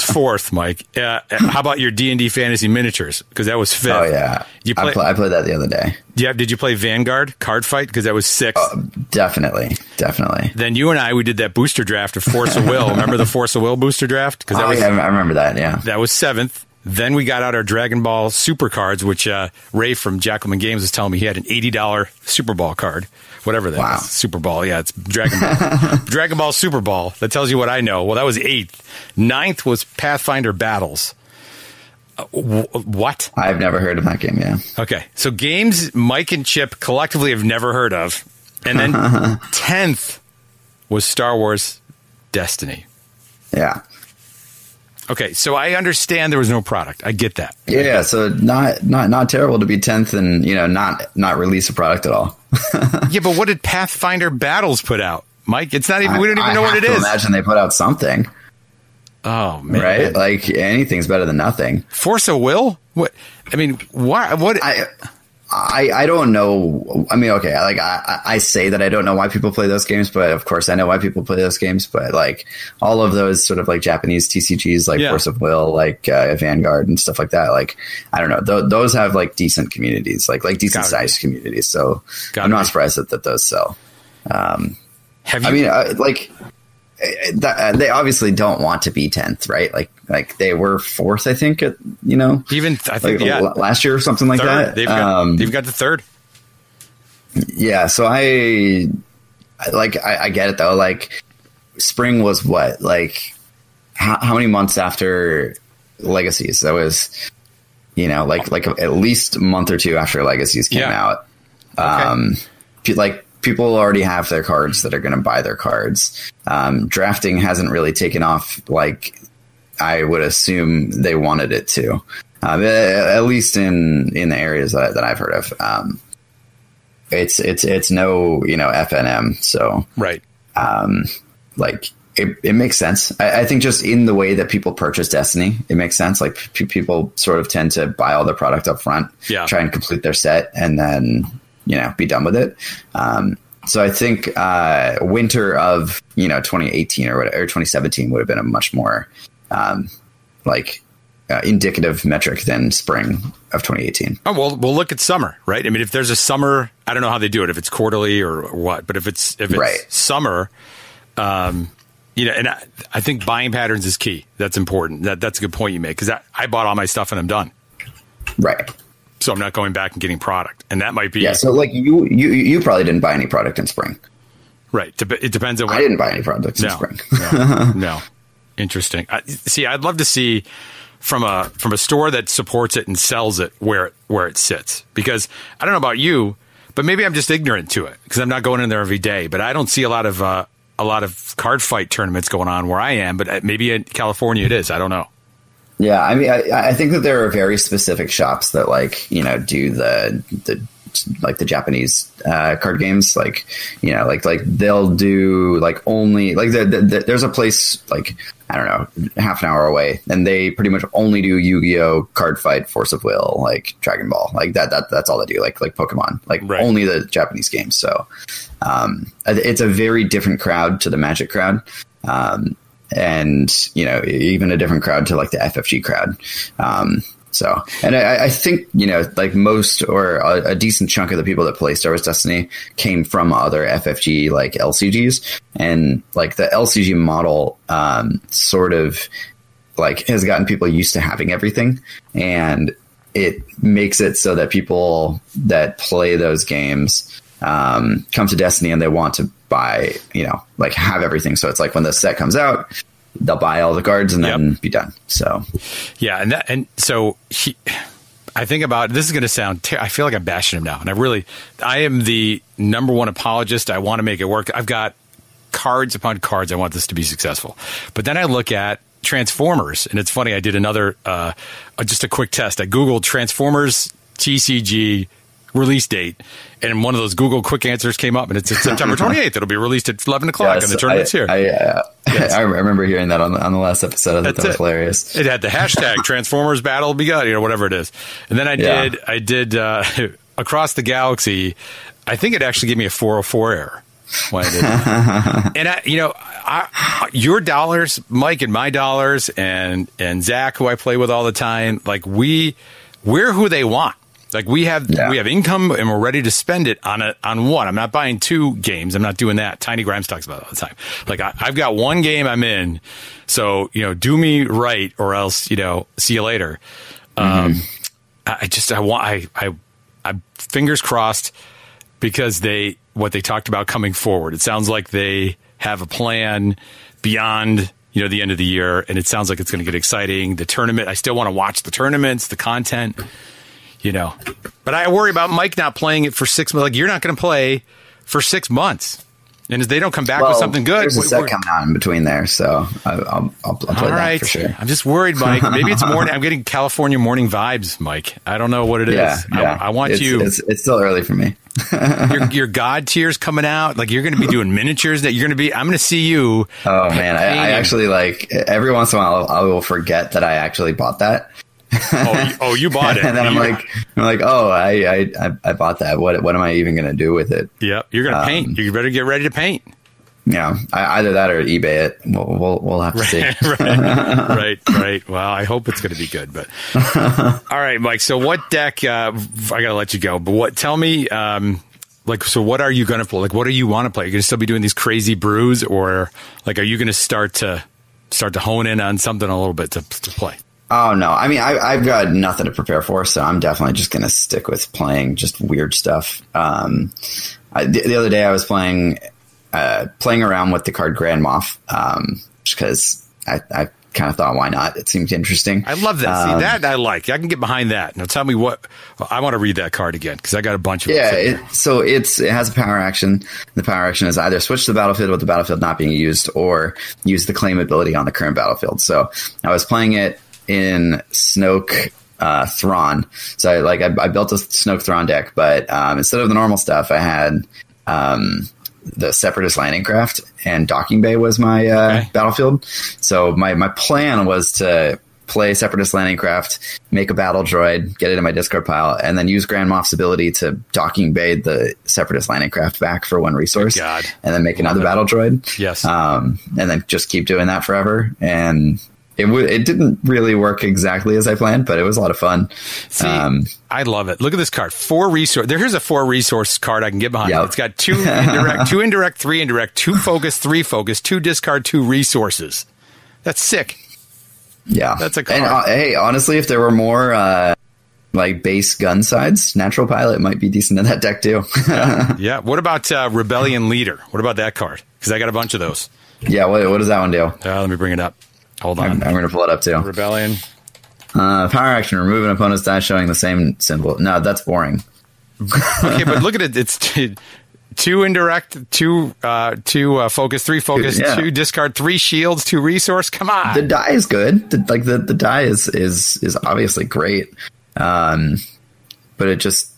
4th, Mike. How about your D&D Fantasy Miniatures? Because that was 5th. Oh, yeah. I played that the other day. Did you play Vanguard Card Fight? Because that was 6th. Definitely. Then you and we did that booster draft of Force of Will. Remember the Force of Will booster draft? I remember that, yeah. That was 7th. Then we got out our Dragon Ball Super cards, which Ray from Jackalman Games was telling me he had an $80 Super Ball card. Whatever that is. Super Ball. Yeah, it's Dragon Ball. Dragon Ball Super Ball. That tells you what I know. Well, that was 8th. 9th was Pathfinder Battles. What? I've never heard of that game, yeah. Okay. So games Mike and Chip collectively have never heard of. And then 10th was Star Wars Destiny. Yeah. Okay, so I understand there was no product. I get that. Yeah, so not terrible to be 10th and not release a product at all. Yeah, but what did Pathfinder Battles put out, Mike? It's not even. We don't even know what it is. Imagine they put out something. Oh man! Right? Like anything's better than nothing. Force of Will? What? I mean, why? What? I don't know. I mean, okay, like I say that I don't know why people play those games, but of course I know why people play those games. But like all of those sort of like Japanese TCGs, like Force of Will, like Vanguard and stuff like that. Like I don't know, those have like decent communities, like decent sized communities. So I'm not surprised that those sell. They obviously don't want to be 10th, right? Like they were 4th, I think. Even I think last year or something like third. that. They've got the 3rd. Yeah, so I get it though. Like spring was what? Like how many months after Legacies? That was like at least a month or two after Legacies came out. Okay. people already have their cards that are going to buy their cards. Drafting hasn't really taken off like I would assume they wanted it to, at least in the areas that I've heard of. It's no, FNM. So right. Like it makes sense. I think just in the way that people purchase Destiny, it makes sense. Like people sort of tend to buy all their product up front, try and complete their set, and then, be done with it. So I think winter of 2018 or 2017 would have been a much more indicative metric than spring of 2018. Oh, well, we'll look at summer, right? I mean, if there's a summer, I don't know how they do it, if it's quarterly or what, but if it's right. Summer, and I think buying patterns is key. That's important. That's a good point you make, because I bought all my stuff and I'm done. Right. So I'm not going back and getting product, and that might be So like you probably didn't buy any product in spring, right? It depends on. I didn't buy any products in spring. No. Interesting. I'd love to see from a store that supports it and sells it where it sits, because I don't know about you, but maybe I'm just ignorant to it because I'm not going in there every day. But I don't see a lot of card fight tournaments going on where I am. But maybe in California it is. I don't know. Yeah, I mean, I think that there are very specific shops that do the Japanese card games, like they'll do only there's a place I don't know, half an hour away, and they pretty much only do Yu-Gi-Oh, Card Fight, Force of Will, Dragon Ball, that's all they do, like Pokemon, right. Only the Japanese games. So it's a very different crowd to the Magic crowd. And even a different crowd to the FFG crowd. So, and I think, most or a decent chunk of the people that play Star Wars Destiny came from other FFG LCGs, and the LCG model sort of has gotten people used to having everything, and it makes it so that people that play those games come to Destiny and they want to buy, have everything. So it's when the set comes out, they'll buy all the cards and then be done. So, yeah. I think about, this is going to sound, I feel like I'm bashing him now. And I am the number one apologist. I want to make it work. I've got cards upon cards. I want this to be successful. But then I look at Transformers, and it's funny. I did another, just a quick test. I Googled Transformers TCG release date, and one of those Google quick answers came up, and it's September 28th. It'll be released at 11 o'clock, and the tournament's here. I remember hearing that on the last episode. I thought that was hilarious. It had the hashtag Transformers Battle Begun, whatever it is. And then I did Across the Galaxy. I think it actually gave me a 404 error when I did it. And your dollars, Mike, and my dollars, and Zach, who I play with all the time, we're who they want. We have income, and we're ready to spend it on one. I'm not buying 2 games. I'm not doing that. Tiny Grimes talks about it all the time. I've got one game I'm in. So, do me right, or else, see you later. I'm fingers crossed, because what they talked about coming forward. It sounds like they have a plan beyond, the end of the year. And it sounds like it's going to get exciting. The tournament, I still want to watch the tournaments, the content. But I worry about Mike not playing it for 6 months. You're not going to play for 6 months, and if they don't come back with something good, there's a set coming out in between there, so I'll play that for sure. I'm just worried, Mike. Maybe it's morning. I'm getting California morning vibes, Mike. I don't know what it is. Yeah. I want you. It's still early for me. your God tiers coming out. You're going to be doing miniatures. I'm going to see you. Oh man, I actually every once in a while I will forget that I actually bought that. You bought it. And then I'm like, oh, I bought that. What am I even going to do with it? Yeah, you're going to paint. You better get ready to paint. Yeah, either that or eBay it. We'll have to see. Right. Well, I hope it's going to be good. But all right, Mike. So what deck? I got to let you go. But tell me, so what are you going to play? What do you want to play? Are you going to still be doing these crazy brews, or are you going to start to hone in on something a little bit to play? Oh, no. I mean, I've got nothing to prepare for, so I'm definitely just going to stick with playing just weird stuff. The other day I was playing around with the card Grand Moff, just because I kind kind of thought, why not? It seemed interesting. I love that. See, that I like. I can get behind that. Now tell me I want to read that card again because I got a bunch of it has a power action. The power action is either switch to the battlefield with the battlefield not being used or use the claim ability on the current battlefield. So I was playing it in Snoke Thrawn. So I built a Snoke Thrawn deck, but instead of the normal stuff, I had the Separatist landing craft, and Docking Bay was my battlefield. So my plan was to play Separatist landing craft, make a battle droid, get it in my discard pile, and then use Grand Moff's ability to Docking Bay the Separatist landing craft back for 1 resource, and then make another battle droid. Yes, and then just keep doing that forever. And it didn't really work exactly as I planned, but it was a lot of fun. See, I love it. Look at this card. 4 resource. Here's a 4 resource card I can get behind. It's got 2 indirect, 2 indirect, 3 indirect, 2 focus, 3 focus, 2 discard, 2 resources. That's sick. Yeah, that's a card. And hey, honestly, if there were more base gun sides, Natural Pilot might be decent in that deck too. Yeah. What about Rebellion Leader? What about that card? Because I got a bunch of those. Yeah. What does that one do? Let me bring it up. Hold on. I'm going to pull it up too. Rebellion. Power action: remove an opponent's die showing the same symbol. No, that's boring. Okay, but look at it. It's 2 indirect, 2 focus, 3 focus, 2 discard, 3 shields, 2 resource. Come on. The die is good. The die is obviously great. But it just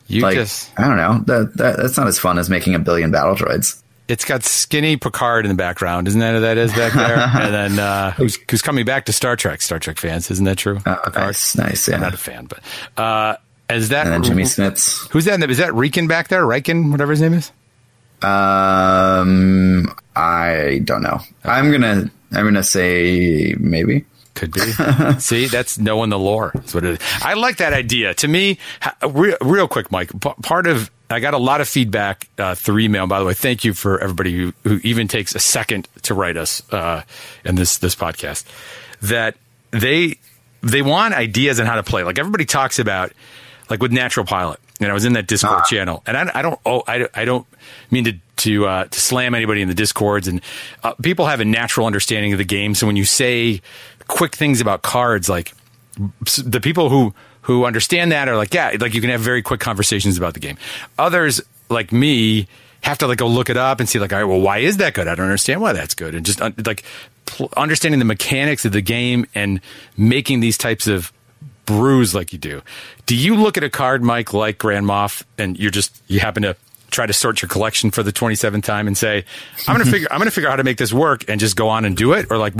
I don't know. That's not as fun as making a billion battle droids. It's got skinny Picard in the background. Isn't that who that is back there? And then who's coming back to Star Trek fans. Isn't that true? Nice. Yeah. I'm not a fan, but is that... And then Jimmy Smits. Who's that? Is that Riken back there? Riken, whatever his name is? I don't know. I'm gonna say maybe. Could be. See, that's knowing the lore. That's what it is. I like that idea. To me, real quick, Mike, I got a lot of feedback through email. By the way, thank you for everybody who even takes a second to write us in this podcast. That they want ideas on how to play. Like everybody talks about, like with Natural Pilot. And I was in that Discord channel, and I don't mean to slam anybody in the Discords. And people have a natural understanding of the game. So when you say quick things about cards, like the people who understand that are like, yeah, like you can have very quick conversations about the game. Others, like me, have to go look it up and see all right, well, why is that good? I don't understand why that's good. And just understanding the mechanics of the game and making these types of brews like you do. Do you look at a card, Mike, like Grand Moff, and you happen to try to sort your collection for the 27th time and say, I'm going to figure out how to make this work and just go on and do it? Or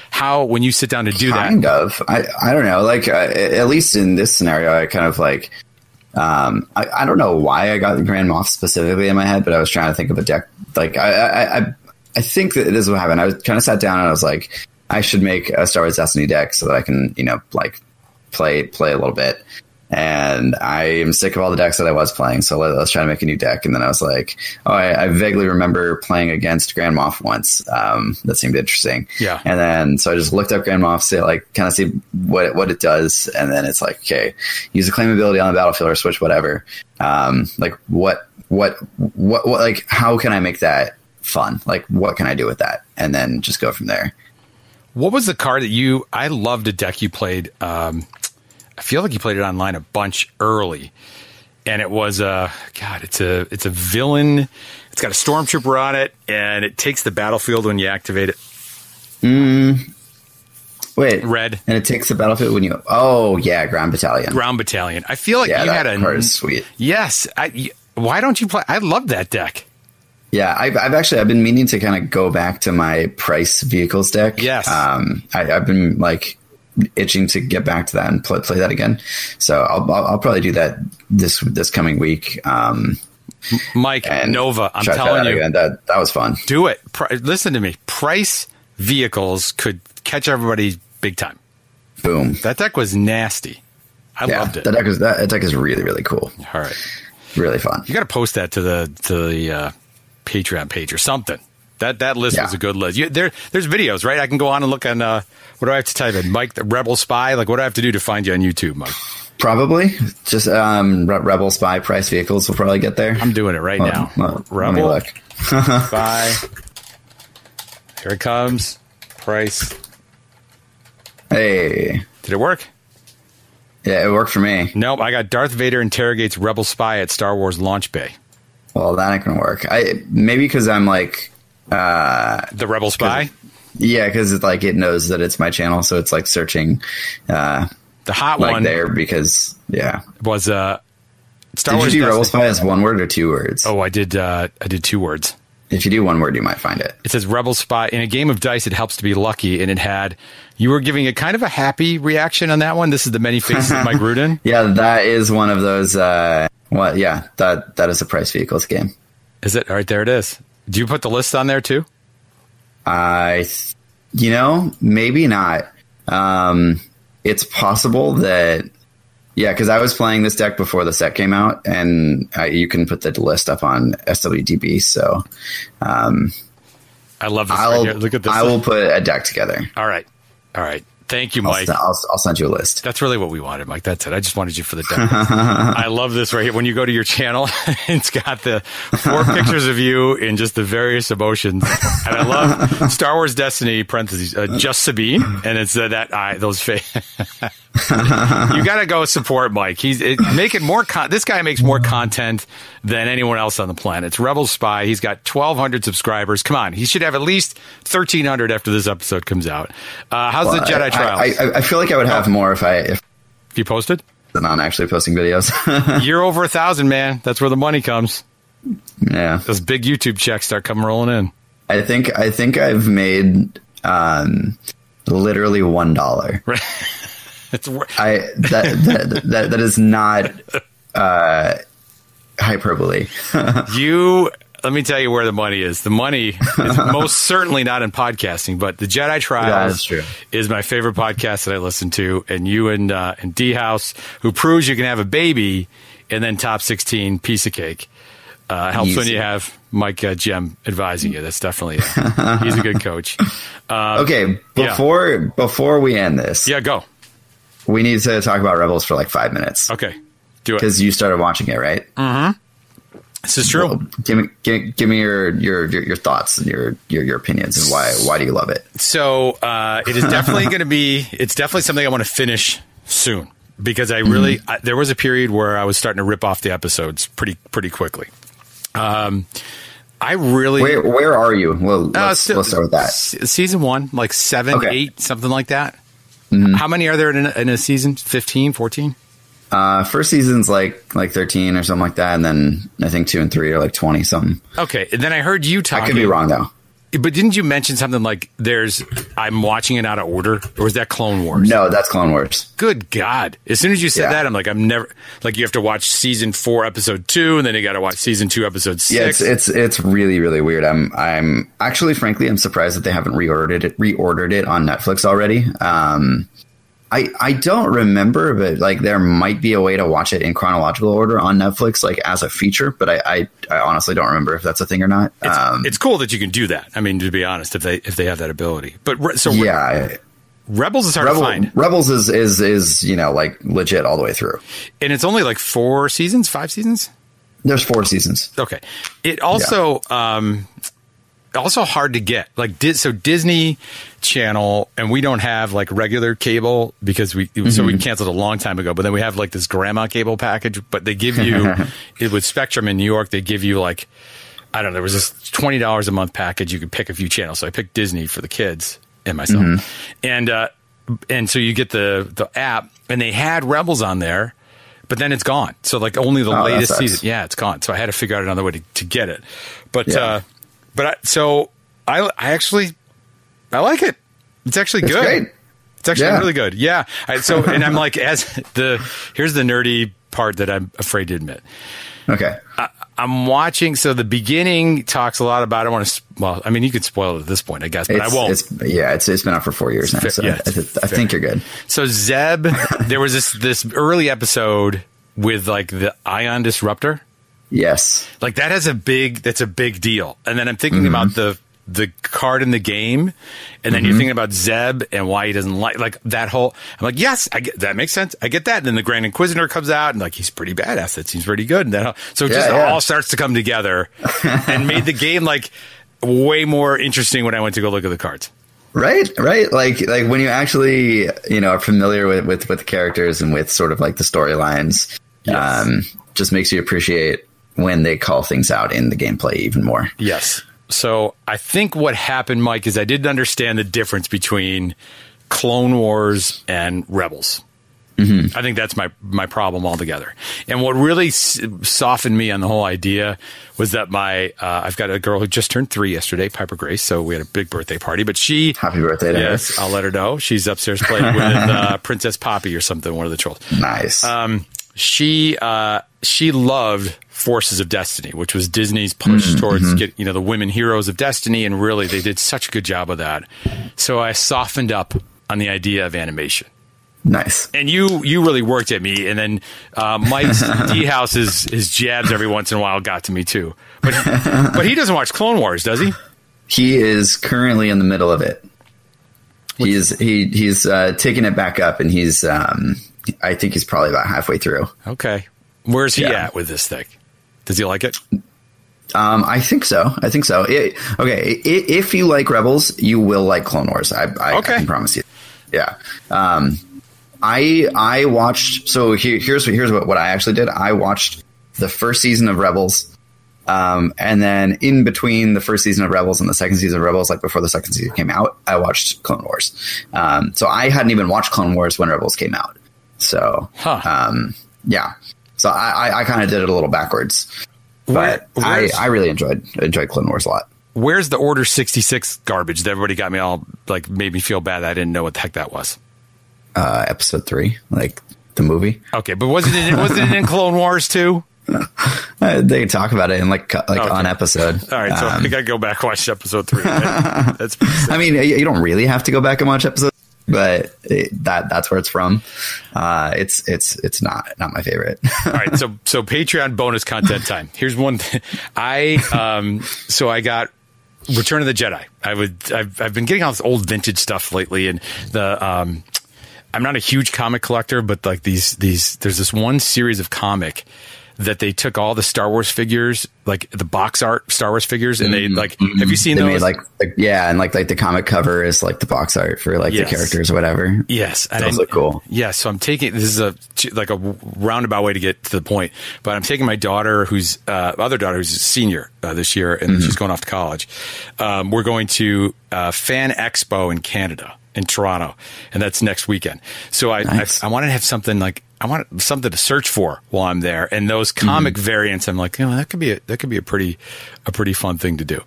how, when you sit down to do that? Kind of. I don't know. At least in this scenario, I kind of I don't know why I got the Grand Moff specifically in my head, but I was trying to think of a deck. I think that this is what happened. I was kind of sat down and I was like, I should make a Star Wars Destiny deck so that I can, play a little bit. And I am sick of all the decks that I was playing, so let's try to make a new deck. And then I was like, I vaguely remember playing against Grand Moff once. That seemed interesting. Yeah. And then so I just looked up Grand Moff, kind of see what it does, and then it's like, okay, use a claim ability on the battlefield or switch whatever. What how can I make that fun? What can I do with that? And then just go from there. What was the card that I loved a deck you played? I feel like you played it online a bunch early, and it was it's a villain. It's got a stormtrooper on it, and it takes the battlefield when you activate it. Wait, red, and it takes the battlefield when you. Oh yeah, Ground Battalion. Ground Battalion. I feel like you had a card is sweet. Yes. Why don't you play? I love that deck. Yeah, I've been meaning to kind of go back to my Price Vehicles deck. Yes. I've been itching to get back to that and play that again. So I'll probably do that this coming week. Mike, Nova, I'm telling you, that was fun. Do it. Listen to me. Price Vehicles could catch everybody big time. Boom. That deck was nasty. I loved it. That deck is really, really cool. All right. Really fun. You got to post that to the Patreon page or something. That list was a good list. There's videos, right? I can go on and look on, what do I have to type in? Mike, the Rebel Spy? What do I have to do to find you on YouTube, Mike? Probably. Just Rebel Spy Price Vehicles will probably get there. I'm doing it right now. Rebel Spy. Here it comes. Price Hey. Did it work? Yeah, it worked for me. Nope, I got Darth Vader interrogates Rebel spy at Star Wars launch bay. Well, that ain't gonna work. Maybe because I'm like... the Rebel spy? Yeah, because it's like it knows that it's my channel, so it's like searching the hot like one there because, was Star Did Wars you do Rebel Destiny. Spy as one word or 2 words? Oh, I did 2 words. If you do 1 word, you might find it. It says Rebel Spy. In a game of dice, it helps to be lucky. And it had, you were giving a kind of a happy reaction on that one. This is the many faces of Mike Rudin. Yeah, that is one of those, that is a Price Vehicles game. Is it? All right, there it is. Do you put the list on there too? Maybe not. It's possible that, because I was playing this deck before the set came out, and you can put the list up on SWDB. So, I love this. Right here. Look at this. I will put a deck together. All right. Thank you, Mike. I'll send you a list. That's really what we wanted, Mike. That's it. I just wanted you for the deck. I love this right here. When you go to your channel, it's got the 4 pictures of you in just the various emotions. And I love Star Wars Destiny, parentheses, just Sabine. And it's those face. You got to go support Mike. This guy makes more content than anyone else on the planet. It's Rebel Spy. He's got 1,200 subscribers. Come on. He should have at least 1,300 after this episode comes out. How's the Jedi Trials? I feel like I would have more if you posted? Than on actually posting videos. You're over 1,000, man. That's where the money comes. Yeah. Those big YouTube checks start coming rolling in. I think I've made literally $1. Right. That is not hyperbole. Let me tell you where the money is. The money is most certainly not in podcasting, but the Jedi Trials is my favorite podcast that I listen to. And you and D House, who proves you can have a baby and then top 16 piece of cake. Helps Easy. When you have Mike Gem advising you. That's definitely he's a good coach. Okay, before we end this, go. We need to talk about Rebels for like 5 minutes. Okay, do it because you started watching it, right? Mm-hmm. This is true. Well, give me your thoughts and your opinions and why do you love it? So it is definitely going to be. It's definitely something I want to finish soon because I really there was a period where I was starting to rip off the episodes pretty quickly. I really. Where are you? Well, let's start with that. Season 1, like 7, 8, something like that. Mm-hmm. How many are there in a season? 15, 14? First season's like 13 or something like that, and then I think 2 and 3 are like 20 something. Okay, and then I heard you talking. I could be wrong though. But didn't you mention something like I'm watching it out of order, or is that Clone Wars? No, that's Clone Wars. Good God! As soon as you said that, I'm like, I'm never like you have to watch season 4, episode 2, and then you got to watch season 2, episode 6. Yeah, it's really really weird. I'm actually, frankly, I'm surprised that they haven't reordered it on Netflix already. I don't remember, but like there might be a way to watch it in chronological order on Netflix, like as a feature. But I honestly don't remember if that's a thing or not. It's cool that you can do that. I mean, to be honest, if they have that ability. But Rebels is hard to find. Rebels is like legit all the way through, and it's only like 5 seasons. There's 4 seasons. Okay. It also also hard to get, like Disney Channel, and we don't have like regular cable because we canceled a long time ago. But then we have like this grandma cable package. But they give you with Spectrum in New York, they give you like I don't know. There was this $20 a month package. You could pick a few channels. So I picked Disney for the kids and myself, and so you get the app, and they had Rebels on there. But then it's gone. So like only the latest season. Yeah, it's gone. So I had to figure out another way to get it. But I actually like it. It's actually good. Great. It's actually really good. Yeah. And I'm like, here's the nerdy part that I'm afraid to admit. Okay. I'm watching. So the beginning talks a lot about. I don't want to. Well, I mean, you could spoil it at this point, I guess, but I won't. It's been out for 4 years now. So I think you're good. So Zeb, there was this early episode with like the Ion Disruptor. Yes. Like that's a big deal. And then I'm thinking about the card in the game, and then you're thinking about Zeb and why he doesn't like that whole. I'm like, yes, that makes sense. I get that. And then the Grand Inquisitor comes out, and like he's pretty badass. That seems pretty good. And all starts to come together, and made the game like way more interesting when I went to go look at the cards. Right. Like when you actually, are familiar with the characters and with sort of like the storylines, just makes you appreciate when they call things out in the gameplay even more. Yes. So I think what happened, Mike, is I didn't understand the difference between Clone Wars and Rebels. I think that's my problem altogether. And what really softened me on the whole idea was that I've got a girl who just turned 3 yesterday, Piper Grace. So we had a big birthday party. But happy birthday to her. Yes, I'll let her know. She's upstairs playing with Princess Poppy or something, one of the trolls. Nice. She loved Forces of Destiny, which was Disney's push towards the women heroes of Destiny, and really they did such a good job of that. So I softened up on the idea of animation. Nice. And you really worked at me, and then Mike's his jabs every once in a while got to me too. But he doesn't watch Clone Wars, does he? He is currently in the middle of it. He's taking it back up, and he's I think he's probably about halfway through. Okay, where's he at with this thing? Does he like it? I think so. If you like Rebels, you will like Clone Wars. I can promise you. Yeah. I watched. So here's what I actually did. I watched the first season of Rebels, and then in between the first season of Rebels and the second season of Rebels, like before the second season came out, I watched Clone Wars. So I hadn't even watched Clone Wars when Rebels came out. So, yeah. So I kind of did it a little backwards, but I really enjoyed Clone Wars a lot. Where's the Order 66 garbage that everybody got me all like made me feel bad? I didn't know what the heck that was. Episode 3, like the movie. Okay, but wasn't it in Clone Wars too? They can talk about it in like on episode. All right, so I gotta go back and watch episode 3. Right? That's. I mean, you don't really have to go back and watch episode, but that's where it's from. It's not my favorite. All right, so Patreon bonus content time. Here's one thing. I got Return of the Jedi. I've been getting all this old vintage stuff lately, and I'm not a huge comic collector, but like there's this one series of comic that they took all the Star Wars figures, like the box art Star Wars figures, and they like, have you seen those? Made and like the comic cover is like the box art for like the characters or whatever. Yes. Those look cool. Yeah. So I'm taking, this is a roundabout way to get to the point, but I'm taking my daughter who's a senior this year, and she's going off to college. We're going to Fan Expo in Canada, in Toronto, and that's next weekend. So I want to have something like, I want something to search for while I'm there, and those comic variants, I'm like, that could be a pretty fun thing to do.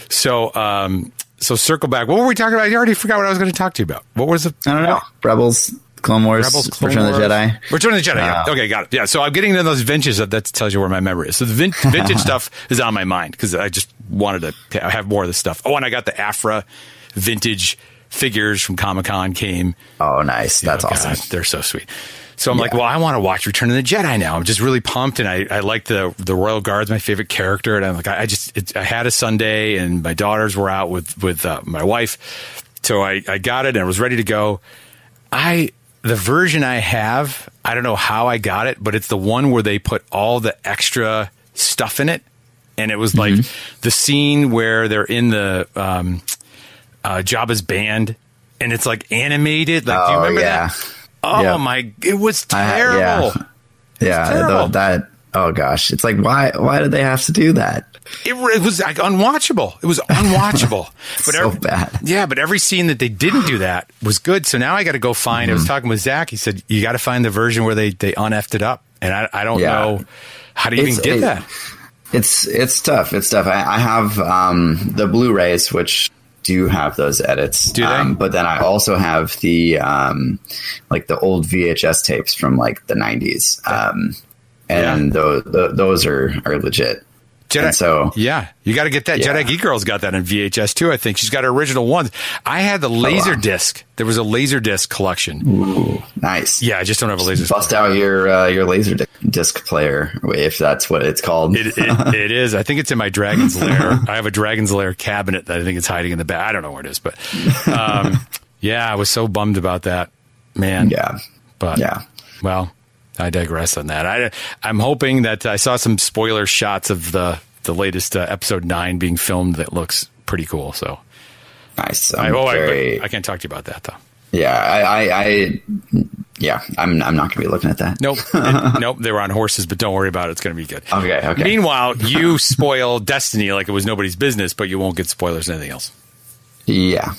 So circle back. What were we talking about? I already forgot what I was going to talk to you about. What was it? I don't know. Rebels, Clone Wars, Return of the Jedi. Return of the Jedi. Yeah. Okay, got it. Yeah. So I'm getting into those vintage. That tells you where my memory is. So the vintage stuff is on my mind because I just wanted to have more of this stuff. Oh, and I got the Afra vintage figures from Comic-Con came. Oh, nice. That's awesome. God, they're so sweet. So I'm like, well, I want to watch Return of the Jedi now. I'm just really pumped, and I like the Royal Guard's my favorite character, and I'm like, I had a Sunday, and my daughters were out with my wife, so I got it and I was ready to go. The version I have, I don't know how I got it, but it's the one where they put all the extra stuff in it, and it was like the scene where they're in the Jabba's band, and it's like animated. Like, do you remember that? Oh my! It was terrible. Oh gosh, it's like why did they have to do that? It was like unwatchable. It was unwatchable. But so bad. Yeah, but every scene that they didn't do that was good. So now I got to go find. I was talking with Zach. He said you got to find the version where they un-effed it up, and I don't know how to even get that. It's tough. It's tough. I have the Blu-rays, which do have those edits. Do they? But then I also have the like the old VHS tapes from like the 90s. And those are legit. Jedi, and so you got to get that. Yeah. Jedi Geek Girl's got that in VHS too. I think she's got her original ones. I had the laser disc. There was a laser disc collection. Ooh, nice. Yeah, I just don't have a laser disc. Bust out your laser disc player, if that's what it's called. It is. I think it's in my Dragon's Lair. I have a Dragon's Lair cabinet that I think it's hiding in the back. I don't know where it is, but I was so bummed about that, man. Yeah, but well. I digress on that. I'm hoping that I saw some spoiler shots of the latest episode 9 being filmed that looks pretty cool. So Nice. I can't talk to you about that though. Yeah, I'm not going to be looking at that. Nope. Nope. They were on horses, but don't worry about it. It's going to be good. Okay. Meanwhile, you spoil Destiny like it was nobody's business, but you won't get spoilers or anything else. Yeah.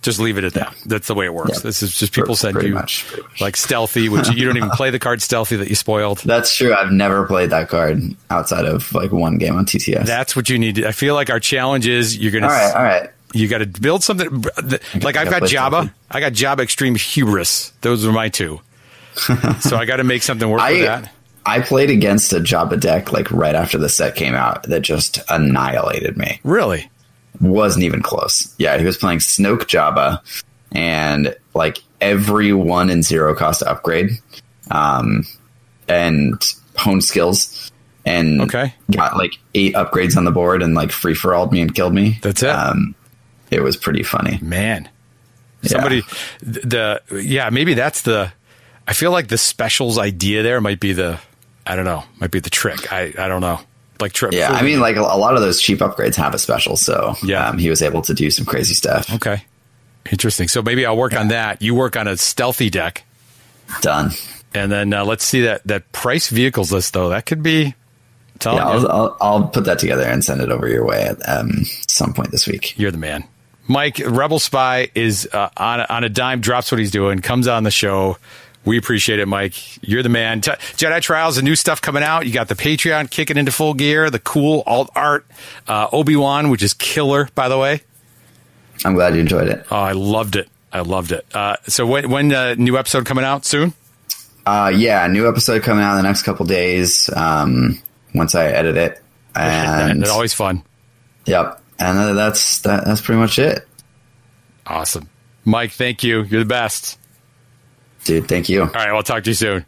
Just leave it at that. That's the way it works. Yeah. This is just people send you much. like stealthy, which you don't even play the card stealthy that you spoiled. That's true. I've never played that card outside of like one game on TTS. That's what you need. I feel like our challenge is you're going to. All right. You got to build something like I've got Jabba. Stealthy. I got Jabba Extreme Hubris. Those are my two. So I got to make something work with that. I played against a Jabba deck like right after the set came out that just annihilated me. Really? Wasn't even close. Yeah, he was playing Snoke Jabba and like every 1 and 0 cost to upgrade and hone skills and got like 8 upgrades on the board and like free for all'd me and killed me. That's it. It was pretty funny. Man. Somebody maybe that's the I feel like the specials idea there might be the trick. I don't know. Like trip. Yeah, I mean, like a lot of those cheap upgrades have a special, so he was able to do some crazy stuff. Okay, interesting. So maybe I'll work on that. You work on a stealthy deck. Done. And then let's see that price vehicles list though. That could be. I'll put that together and send it over your way at some point this week. You're the man, Mike. Rebel Spy is on a dime. Drops what he's doing. Comes on the show. We appreciate it, Mike. You're the man. Jedi Trials, the new stuff coming out. You got the Patreon kicking into full gear, the cool alt art, Obi-Wan, which is killer, by the way. I'm glad you enjoyed it. Oh, I loved it. So when new episode coming out soon? New episode coming out in the next couple days once I edit it. And it's always fun. Yep. And that's pretty much it. Awesome. Mike, thank you. You're the best. Dude, thank you. All right, I'll talk to you soon.